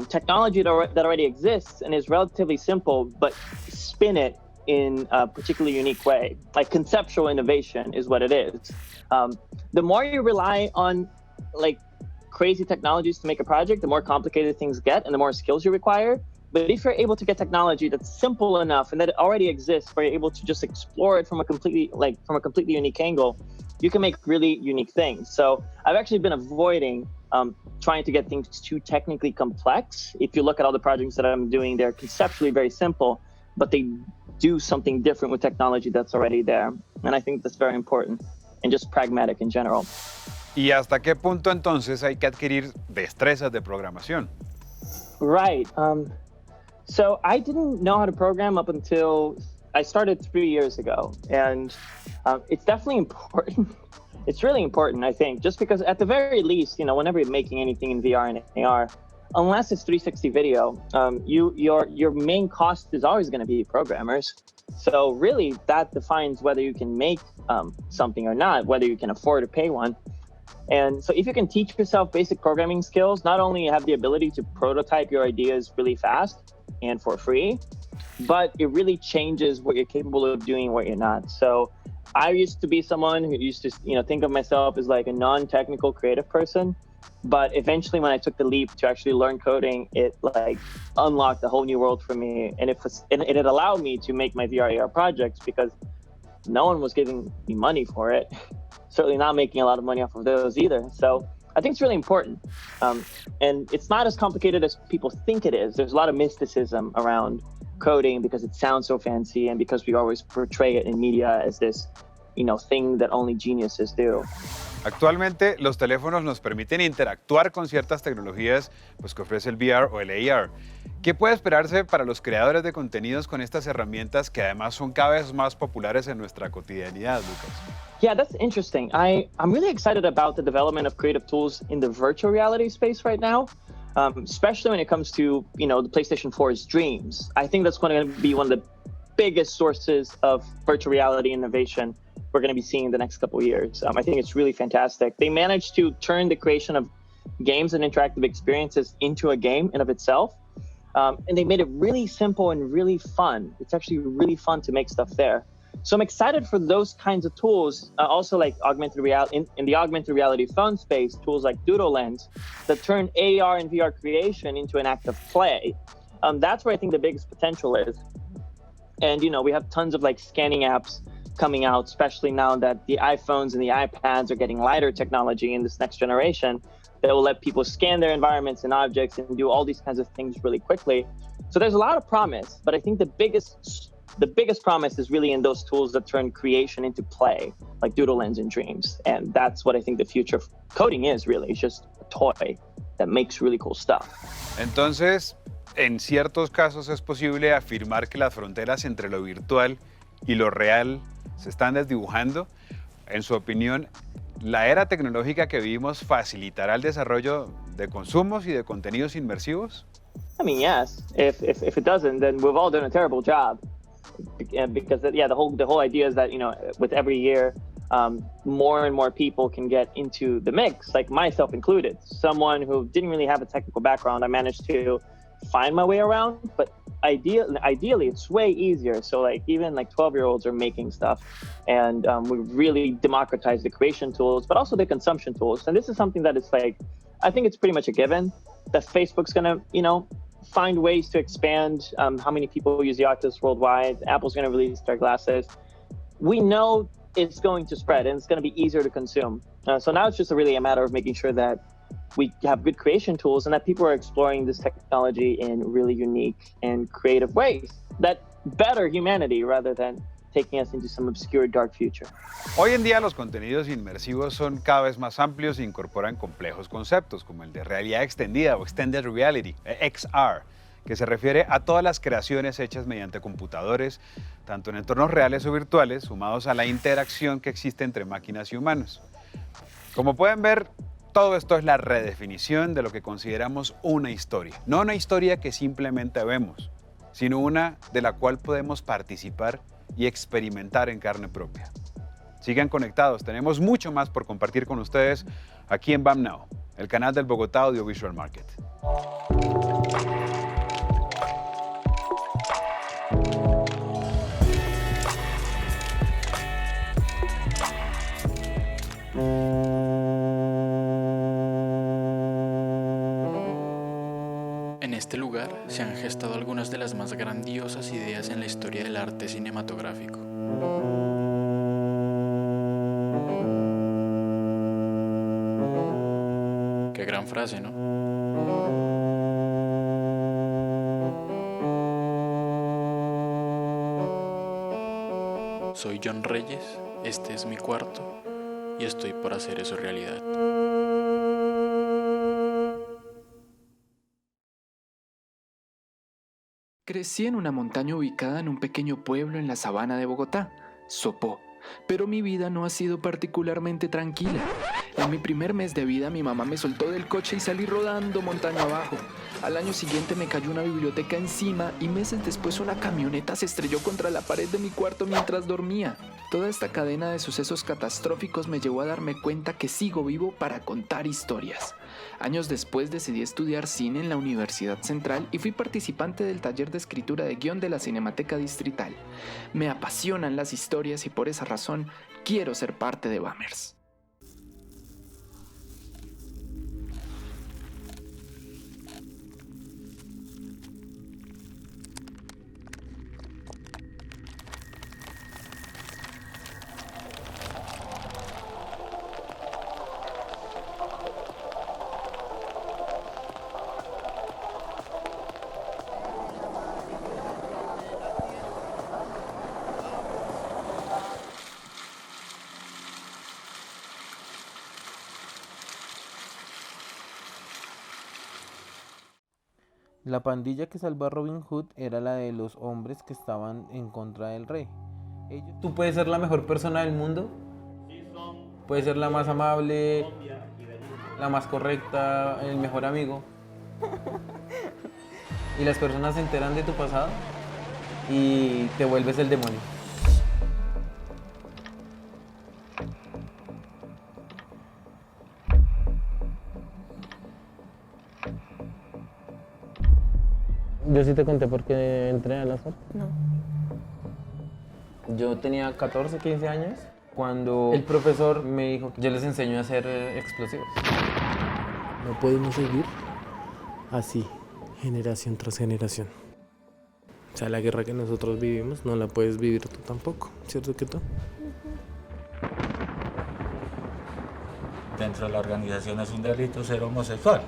technology that already exists and is relatively simple, but spin it in a particularly unique way. Conceptual innovation is what it is. The more you rely on crazy technologies to make a project, the more complicated things get and the more skills you require. But if you're able to get technology that's simple enough and that it already exists, where you're able to just explore it from a completely unique angle, you can make really unique things. So I've actually been avoiding trying to get things too technically complex. If you look at all the projects that I'm doing, they're conceptually very simple, but they do something different with technology that's already there. And I think that's very important and just pragmatic in general. ¿Y hasta qué punto entonces hay que adquirir destrezas de programación? Right. So I didn't know how to program up until I started 3 years ago. And it's definitely important. It's really important, I think, just because at the very least, whenever you're making anything in VR and AR, unless it's 360 video, your main cost is always going to be programmers. So really, that defines whether you can make something or not, whether you can afford to pay one. And so if you can teach yourself basic programming skills, not only you have the ability to prototype your ideas really fast and for free, but it really changes what you're capable of doing and what you're not. So I used to be someone who used to, think of myself as a non-technical creative person. But eventually when I took the leap to actually learn coding, it unlocked a whole new world for me. And it allowed me to make my VR AR projects because no one was giving me money for it. Certainly not making a lot of money off of those either. So I think it's really important. And it's not as complicated as people think it is. There's a lot of mysticism around coding because it sounds so fancy and because we always portray it in media as this, thing that only geniuses do. Actualmente, los teléfonos nos permiten interactuar con ciertas tecnologías que ofrece el VR o el AR. ¿Qué puede esperarse para los creadores de contenidos con estas herramientas que además son cada vez más populares en nuestra cotidianidad, Lucas? Yeah, that's interesting. I'm really excited about the development of creative tools in the virtual reality space right now, especially when it comes to, the PlayStation 4's Dreams. I think that's going to be one of the biggest sources of virtual reality innovation we're going to be seeing in the next couple of years. I think it's really fantastic. They managed to turn the creation of games and interactive experiences into a game in of itself. And they made it really simple and really fun. It's actually really fun to make stuff there. So I'm excited for those kinds of tools, also like augmented reality, in the augmented reality phone space, tools like Doodle Lens that turn AR and VR creation into an act of play. That's where I think the biggest potential is. And, you know, we have tons of like scanning apps coming out, especially now that the iPhones and the iPads are getting LiDAR technology in this next generation that will let people scan their environments and objects and do all these kinds of things really quickly. So there's a lot of promise, but I think the biggest promise is really in those tools that turn creation into play, like Doodle Lens and Dreams. And that's what I think the future of coding is really. It's just a toy that makes really cool stuff. Entonces, en ciertos casos es posible afirmar que las fronteras entre lo virtual y lo real se están desdibujando. En su opinión, ¿la era tecnológica que vivimos facilitará el desarrollo de consumos y de contenidos inmersivos? I mean, yes. If it doesn't, then we've all done a terrible job. Because yeah, the whole idea is that, you know, with every year, more and more people can get into the mix, like myself included. Someone who didn't really have a technical background, I managed to find my way around, but ideally it's way easier. So like even like 12-year-olds are making stuff, and we really democratized the creation tools, but also the consumption tools. And this is something that is like, I think it's pretty much a given that Facebook's gonna, you know, find ways to expand how many people use the Oculus worldwide. Apple's gonna release their glasses. We know it's going to spread and it's gonna be easier to consume. So now it's just really a matter of making sure that we have good creation tools and that people are exploring this technology in really unique and creative ways that better humanity rather than taking us into some obscure dark future. Hoy en día los contenidos inmersivos son cada vez más amplios e incorporan complejos conceptos como el de realidad extendida o Extended Reality, XR, que se refiere a todas las creaciones hechas mediante computadores, tanto en entornos reales o virtuales, sumados a la interacción que existe entre máquinas y humanos. Como pueden ver, todo esto es la redefinición de lo que consideramos una historia. No una historia que simplemente vemos, sino una de la cual podemos participar y experimentar en carne propia. Sigan conectados, tenemos mucho más por compartir con ustedes aquí en BAM Now, el canal del Bogotá Audiovisual Market. En este lugar se han gestado algunas de las más grandiosas ideas en la historia del arte cinematográfico. Qué gran frase, ¿no? Soy John Reyes, este es mi cuarto y estoy por hacer eso realidad. Crecí en una montaña ubicada en un pequeño pueblo en la sabana de Bogotá, Sopó, pero mi vida no ha sido particularmente tranquila. En mi primer mes de vida mi mamá me soltó del coche y salí rodando montaña abajo. Al año siguiente me cayó una biblioteca encima y meses después una camioneta se estrelló contra la pared de mi cuarto mientras dormía. Toda esta cadena de sucesos catastróficos me llevó a darme cuenta que sigo vivo para contar historias. Años después decidí estudiar cine en la Universidad Central y fui participante del taller de escritura de guión de la Cinemateca Distrital. Me apasionan las historias y por esa razón quiero ser parte de Bamers. La pandilla que salvó a Robin Hood era la de los hombres que estaban en contra del rey. Tú puedes ser la mejor persona del mundo, puedes ser la más amable, la más correcta, el mejor amigo. Y las personas se enteran de tu pasado y te vuelves el demonio. Yo sí te conté por qué entré a la SWAT. No. Yo tenía 14, 15 años cuando el profesor me dijo que yo les enseño a hacer explosivos. No podemos seguir así, generación tras generación. O sea, la guerra que nosotros vivimos no la puedes vivir tú tampoco, ¿cierto que tú? Dentro de la organización es un delito ser homosexual.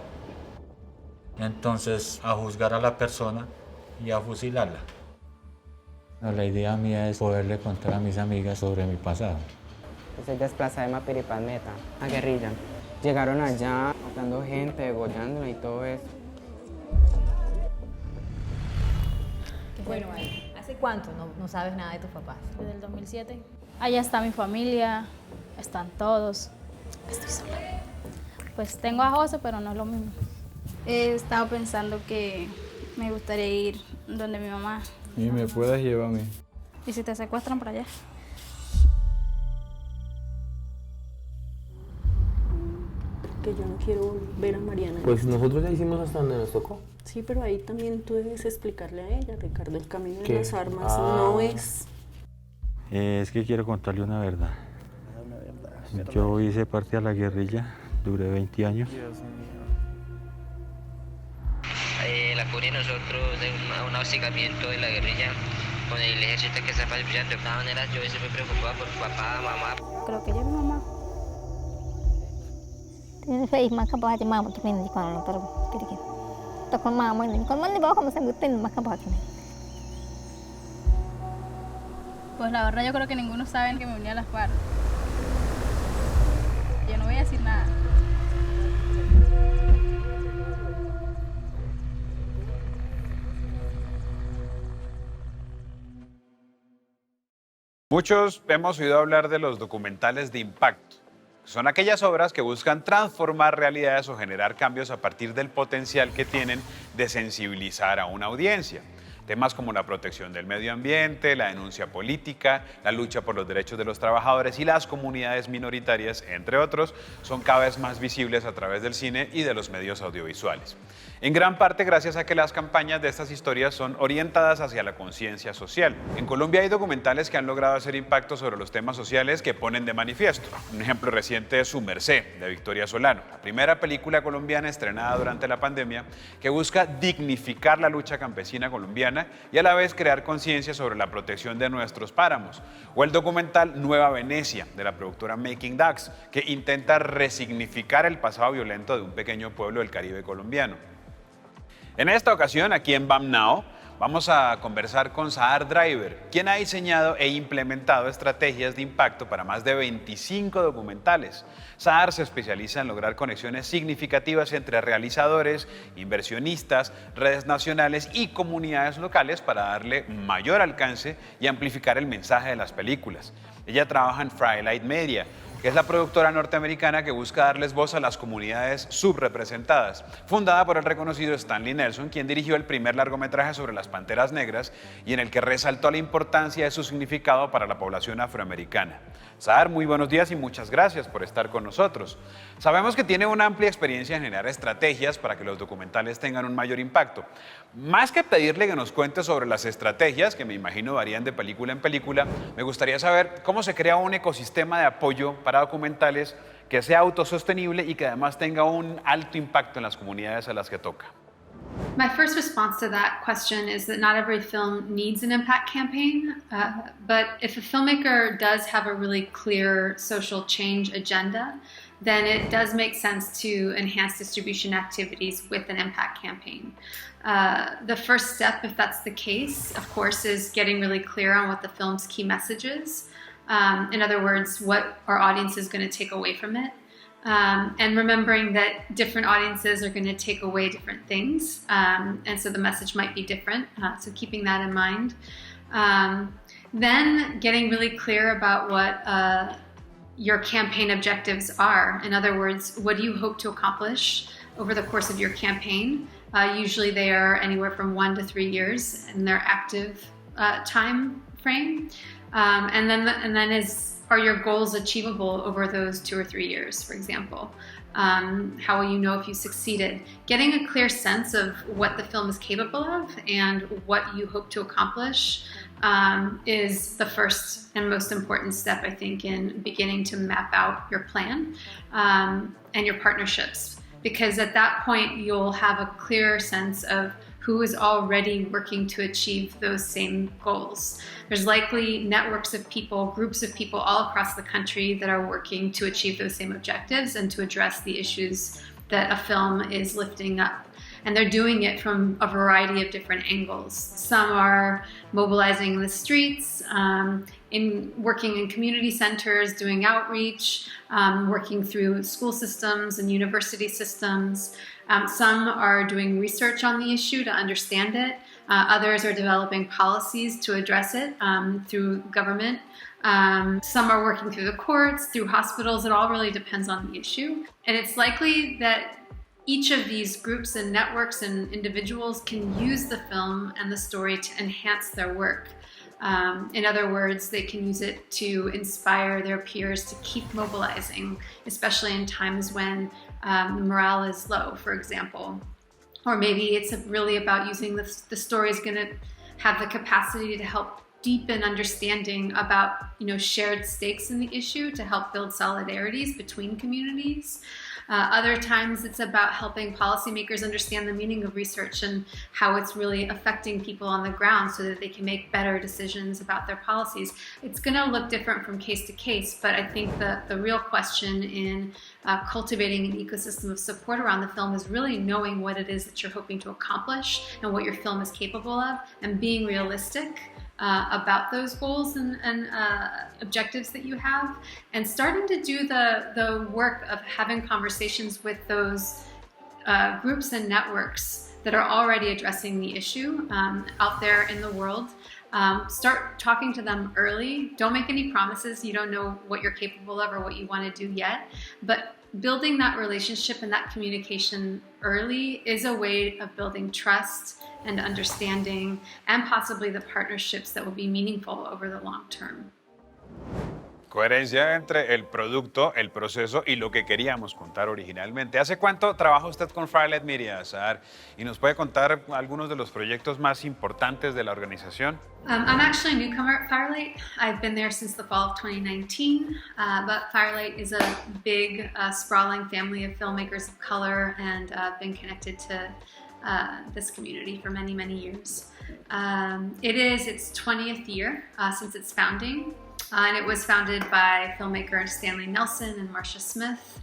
Entonces, a juzgar a la persona y a fusilarla. La idea mía es poderle contar a mis amigas sobre mi pasado. Soy desplazada de Mapiripán Meta, a guerrilla. Llegaron allá matando gente, degollándola y todo eso. Bueno, ¿hace cuánto no sabes nada de tus papás? Desde el 2007. Allá está mi familia, están todos. Estoy sola. Pues tengo a José, pero no es lo mismo. He estado pensando que me gustaría ir donde mi mamá. Y me puedes llevar a mí. ¿Y si te secuestran por allá? Que yo no quiero ver a Mariana. Pues nosotros ya hicimos hasta donde nos tocó. Sí, pero ahí también tú debes explicarle a ella, Ricardo, el camino ¿Qué? de las armas no es... Es que quiero contarle una verdad. Yo hice parte de la guerrilla, duré 20 años. La cubrí nosotros de un hostigamiento de la guerrilla con el ejército que está patrullando. De todas maneras, yo estoy muy preocupada por papá, mamá. Creo que ella es mi mamá. Tiene fe más capaz de mamá tu pinta con la pero kiri. To con mamá ni con man ni bajo como se gustin más capaz que. Pues la verdad yo creo que ninguno sabe que me uní a las FARC. Yo no voy a decir nada. Muchos hemos oído hablar de los documentales de impacto. Son aquellas obras que buscan transformar realidades o generar cambios a partir del potencial que tienen de sensibilizar a una audiencia. Temas como la protección del medio ambiente, la denuncia política, la lucha por los derechos de los trabajadores y las comunidades minoritarias, entre otros, son cada vez más visibles a través del cine y de los medios audiovisuales. En gran parte gracias a que las campañas de estas historias son orientadas hacia la conciencia social. En Colombia hay documentales que han logrado hacer impacto sobre los temas sociales que ponen de manifiesto. Un ejemplo reciente es Su Merced, de Victoria Solano, la primera película colombiana estrenada durante la pandemia que busca dignificar la lucha campesina colombiana y a la vez crear conciencia sobre la protección de nuestros páramos. O el documental Nueva Venecia, de la productora Making Ducks, que intenta resignificar el pasado violento de un pequeño pueblo del Caribe colombiano. En esta ocasión, aquí en BAM Now, vamos a conversar con Sahar Driver, quien ha diseñado e implementado estrategias de impacto para más de 25 documentales. Sahar se especializa en lograr conexiones significativas entre realizadores, inversionistas, redes nacionales y comunidades locales para darle mayor alcance y amplificar el mensaje de las películas. Ella trabaja en Firelight Media, que es la productora norteamericana que busca darles voz a las comunidades subrepresentadas, fundada por el reconocido Stanley Nelson, quien dirigió el primer largometraje sobre las panteras negras y en el que resaltó la importancia de su significado para la población afroamericana. Sahar, muy buenos días y muchas gracias por estar con nosotros. Sabemos que tiene una amplia experiencia en generar estrategias para que los documentales tengan un mayor impacto. Más que pedirle que nos cuente sobre las estrategias, que me imagino varían de película en película, me gustaría saber cómo se crea un ecosistema de apoyo para documentales que sea autosostenible y que además tenga un alto impacto en las comunidades a las que toca. My first response to that question is that not every film needs an impact campaign, but if a filmmaker does have a really clear social change agenda, then it does make sense to enhance distribution activities with an impact campaign. The first step, if that's the case, of course, is getting really clear on what the film's key message is. In other words, what our audience is going to take away from it. And remembering that different audiences are going to take away different things, and so the message might be different, so keeping that in mind. Then getting really clear about what your campaign objectives are. In other words, what do you hope to accomplish over the course of your campaign? Usually they are anywhere from 1 to 3 years in their active time frame. And then are your goals achievable over those 2 or 3 years, for example? How will you know if you succeeded? Getting a clear sense of what the film is capable of and what you hope to accomplish is the first and most important step, I think, in beginning to map out your plan and your partnerships. Because at that point, you'll have a clear sense of who is already working to achieve those same goals. There's likely networks of people, groups of people all across the country that are working to achieve those same objectives and to address the issues that a film is lifting up. And they're doing it from a variety of different angles. Some are mobilizing in the streets, working in community centers, doing outreach, working through school systems and university systems. Some are doing research on the issue to understand it. Others are developing policies to address it through government. Some are working through the courts, through hospitals. It all really depends on the issue. And it's likely that each of these groups and networks and individuals can use the film and the story to enhance their work. In other words, they can use it to inspire their peers to keep mobilizing, especially in times when morale is low, for example. Or maybe it's really about using the story is going to have the capacity to help deepen understanding about, shared stakes in the issue to help build solidarities between communities. Other times it's about helping policymakers understand the meaning of research and how it's really affecting people on the ground so that they can make better decisions about their policies. It's going to look different from case to case, but I think the real question in cultivating an ecosystem of support around the film is really knowing what it is that you're hoping to accomplish and what your film is capable of, and being realistic about those goals and objectives that you have, and starting to do the work of having conversations with those groups and networks that are already addressing the issue out there in the world. Start talking to them early. Don't make any promises. You don't know what you're capable of or what you want to do yet, but building that relationship and that communication early is a way of building trust and understanding, and possibly the partnerships that will be meaningful over the long term. Coherencia entre el producto, el proceso y lo que queríamos contar originalmente. ¿Hace cuánto trabaja usted con Firelight Media, Sahar? ¿Y nos puede contar algunos de los proyectos más importantes de la organización? I'm actually a newcomer at Firelight. I've been there since the fall of 2019, but Firelight is a big, sprawling family of filmmakers of color, and I've been connected to this community for many, many years. It is its 20th year since its founding. And it was founded by filmmaker Stanley Nelson and Marcia Smith.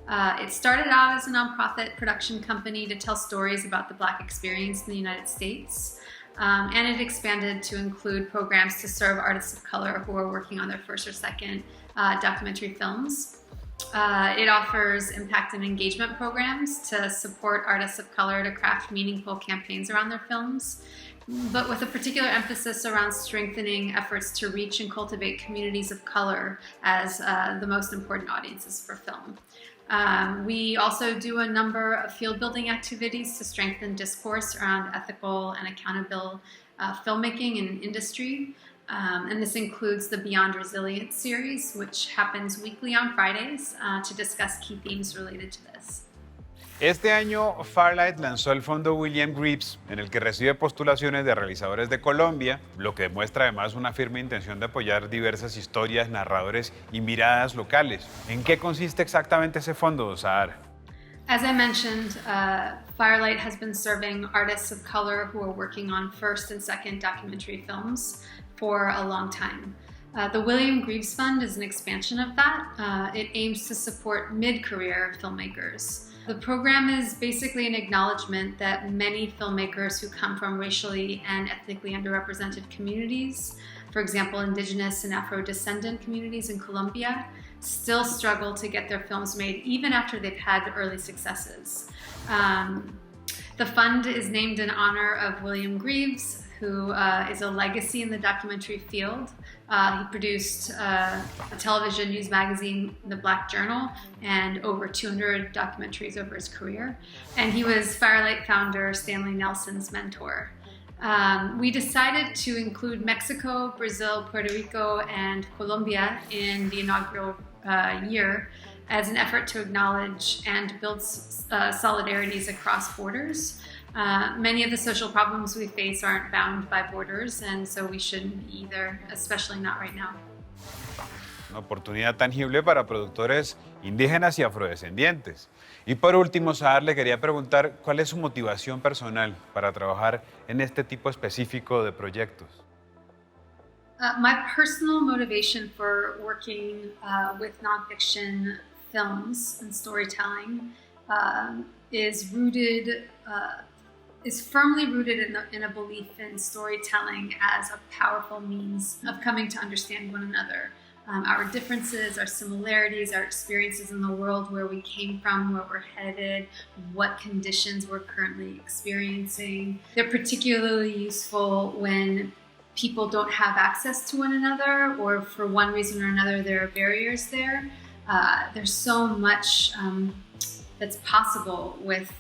It started out as a nonprofit production company to tell stories about the Black experience in the United States. And it expanded to include programs to serve artists of color who are working on their first or second documentary films. It offers impact and engagement programs to support artists of color to craft meaningful campaigns around their films, but with a particular emphasis around strengthening efforts to reach and cultivate communities of color as the most important audiences for film. We also do a number of field building activities to strengthen discourse around ethical and accountable filmmaking and industry. And this includes the Beyond Resilience series, which happens weekly on Fridays to discuss key themes related to this. Este año, Firelight lanzó el fondo William Greaves, en el que recibe postulaciones de realizadores de Colombia, lo que demuestra además una firme intención de apoyar diversas historias, narradores y miradas locales. ¿En qué consiste exactamente ese fondo, Sahar? As I mentioned, Firelight has been serving artists of color who are working on first and second documentary films for a long time. The William Greaves Fund is an expansion of that. It aims to support mid-career filmmakers. The program is basically an acknowledgement that many filmmakers who come from racially and ethnically underrepresented communities, for example, indigenous and Afro-descendant communities in Colombia, still struggle to get their films made even after they've had early successes. The fund is named in honor of William Greaves, who is a legacy in the documentary field. He produced a television news magazine, The Black Journal, and over 200 documentaries over his career. And he was Firelight founder Stanley Nelson's mentor. We decided to include Mexico, Brazil, Puerto Rico, and Colombia in the inaugural year as an effort to acknowledge and build solidarities across borders. Many of the social problems we face aren't bound by borders, and so we shouldn't be either, especially not right now. Una oportunidad tangible para productores indígenas y afrodescendientes. Y por último, Sahar, le quería preguntar cuál es su motivación personal para trabajar en este tipo específico de proyectos. My personal motivation for working with nonfiction films and storytelling is firmly rooted in a belief in storytelling as a powerful means of coming to understand one another. Our differences, our similarities, our experiences in the world, where we came from, where we're headed, what conditions we're currently experiencing. They're particularly useful when people don't have access to one another, or for one reason or another there are barriers there. There's so much that's possible with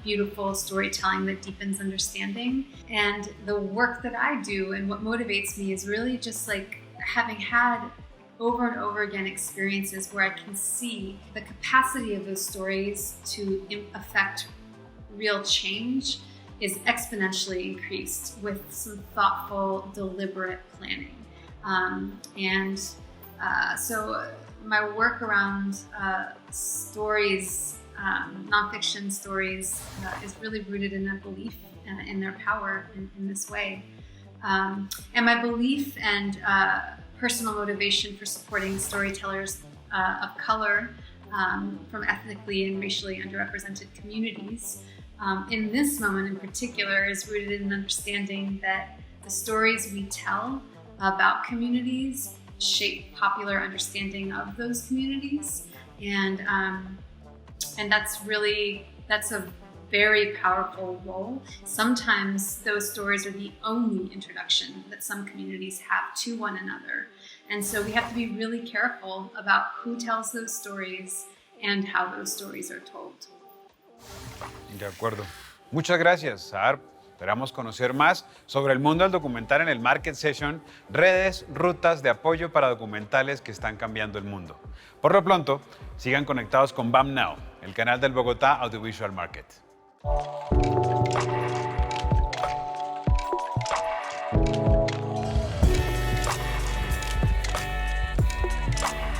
beautiful storytelling that deepens understanding. And the work that I do and what motivates me is really just like having had over and over again experiences where I can see the capacity of those stories to affect real change is exponentially increased with some thoughtful, deliberate planning. So my work around stories, nonfiction stories, is really rooted in a belief in their power in this way. And my belief and personal motivation for supporting storytellers of color from ethnically and racially underrepresented communities in this moment in particular is rooted in understanding that the stories we tell about communities shape popular understanding of those communities, and that's a very powerful role. Sometimes those stories are the only introduction that some communities have to one another, and so we have to be really careful about who tells those stories and how those stories are told. De acuerdo. Muchas gracias, Sahar. Esperamos conocer más sobre el mundo del documental en el Market Session, redes, rutas de apoyo para documentales que están cambiando el mundo. Por lo pronto, sigan conectados con BAM Now, el canal del Bogotá Audiovisual Market.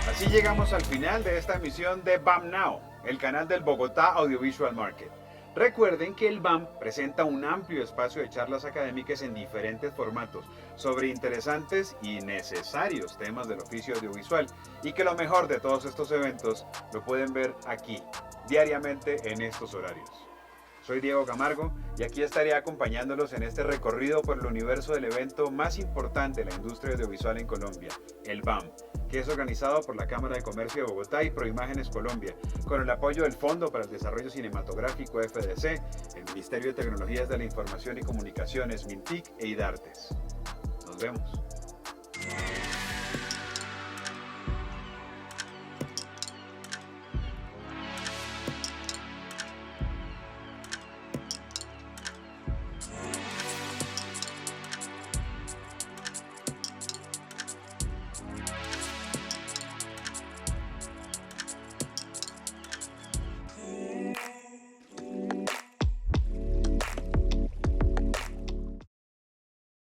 Así llegamos al final de esta emisión de BAM Now, el canal del Bogotá Audiovisual Market. Recuerden que el BAM presenta un amplio espacio de charlas académicas en diferentes formatos sobre interesantes y necesarios temas del oficio audiovisual, y que lo mejor de todos estos eventos lo pueden ver aquí, diariamente en estos horarios. Soy Diego Camargo y aquí estaré acompañándolos en este recorrido por el universo del evento más importante de la industria audiovisual en Colombia, el BAM, que es organizado por la Cámara de Comercio de Bogotá y Proimágenes Colombia, con el apoyo del Fondo para el Desarrollo Cinematográfico FDC, el Ministerio de Tecnologías de la Información y Comunicaciones, MINTIC e IDARTES. Nos vemos.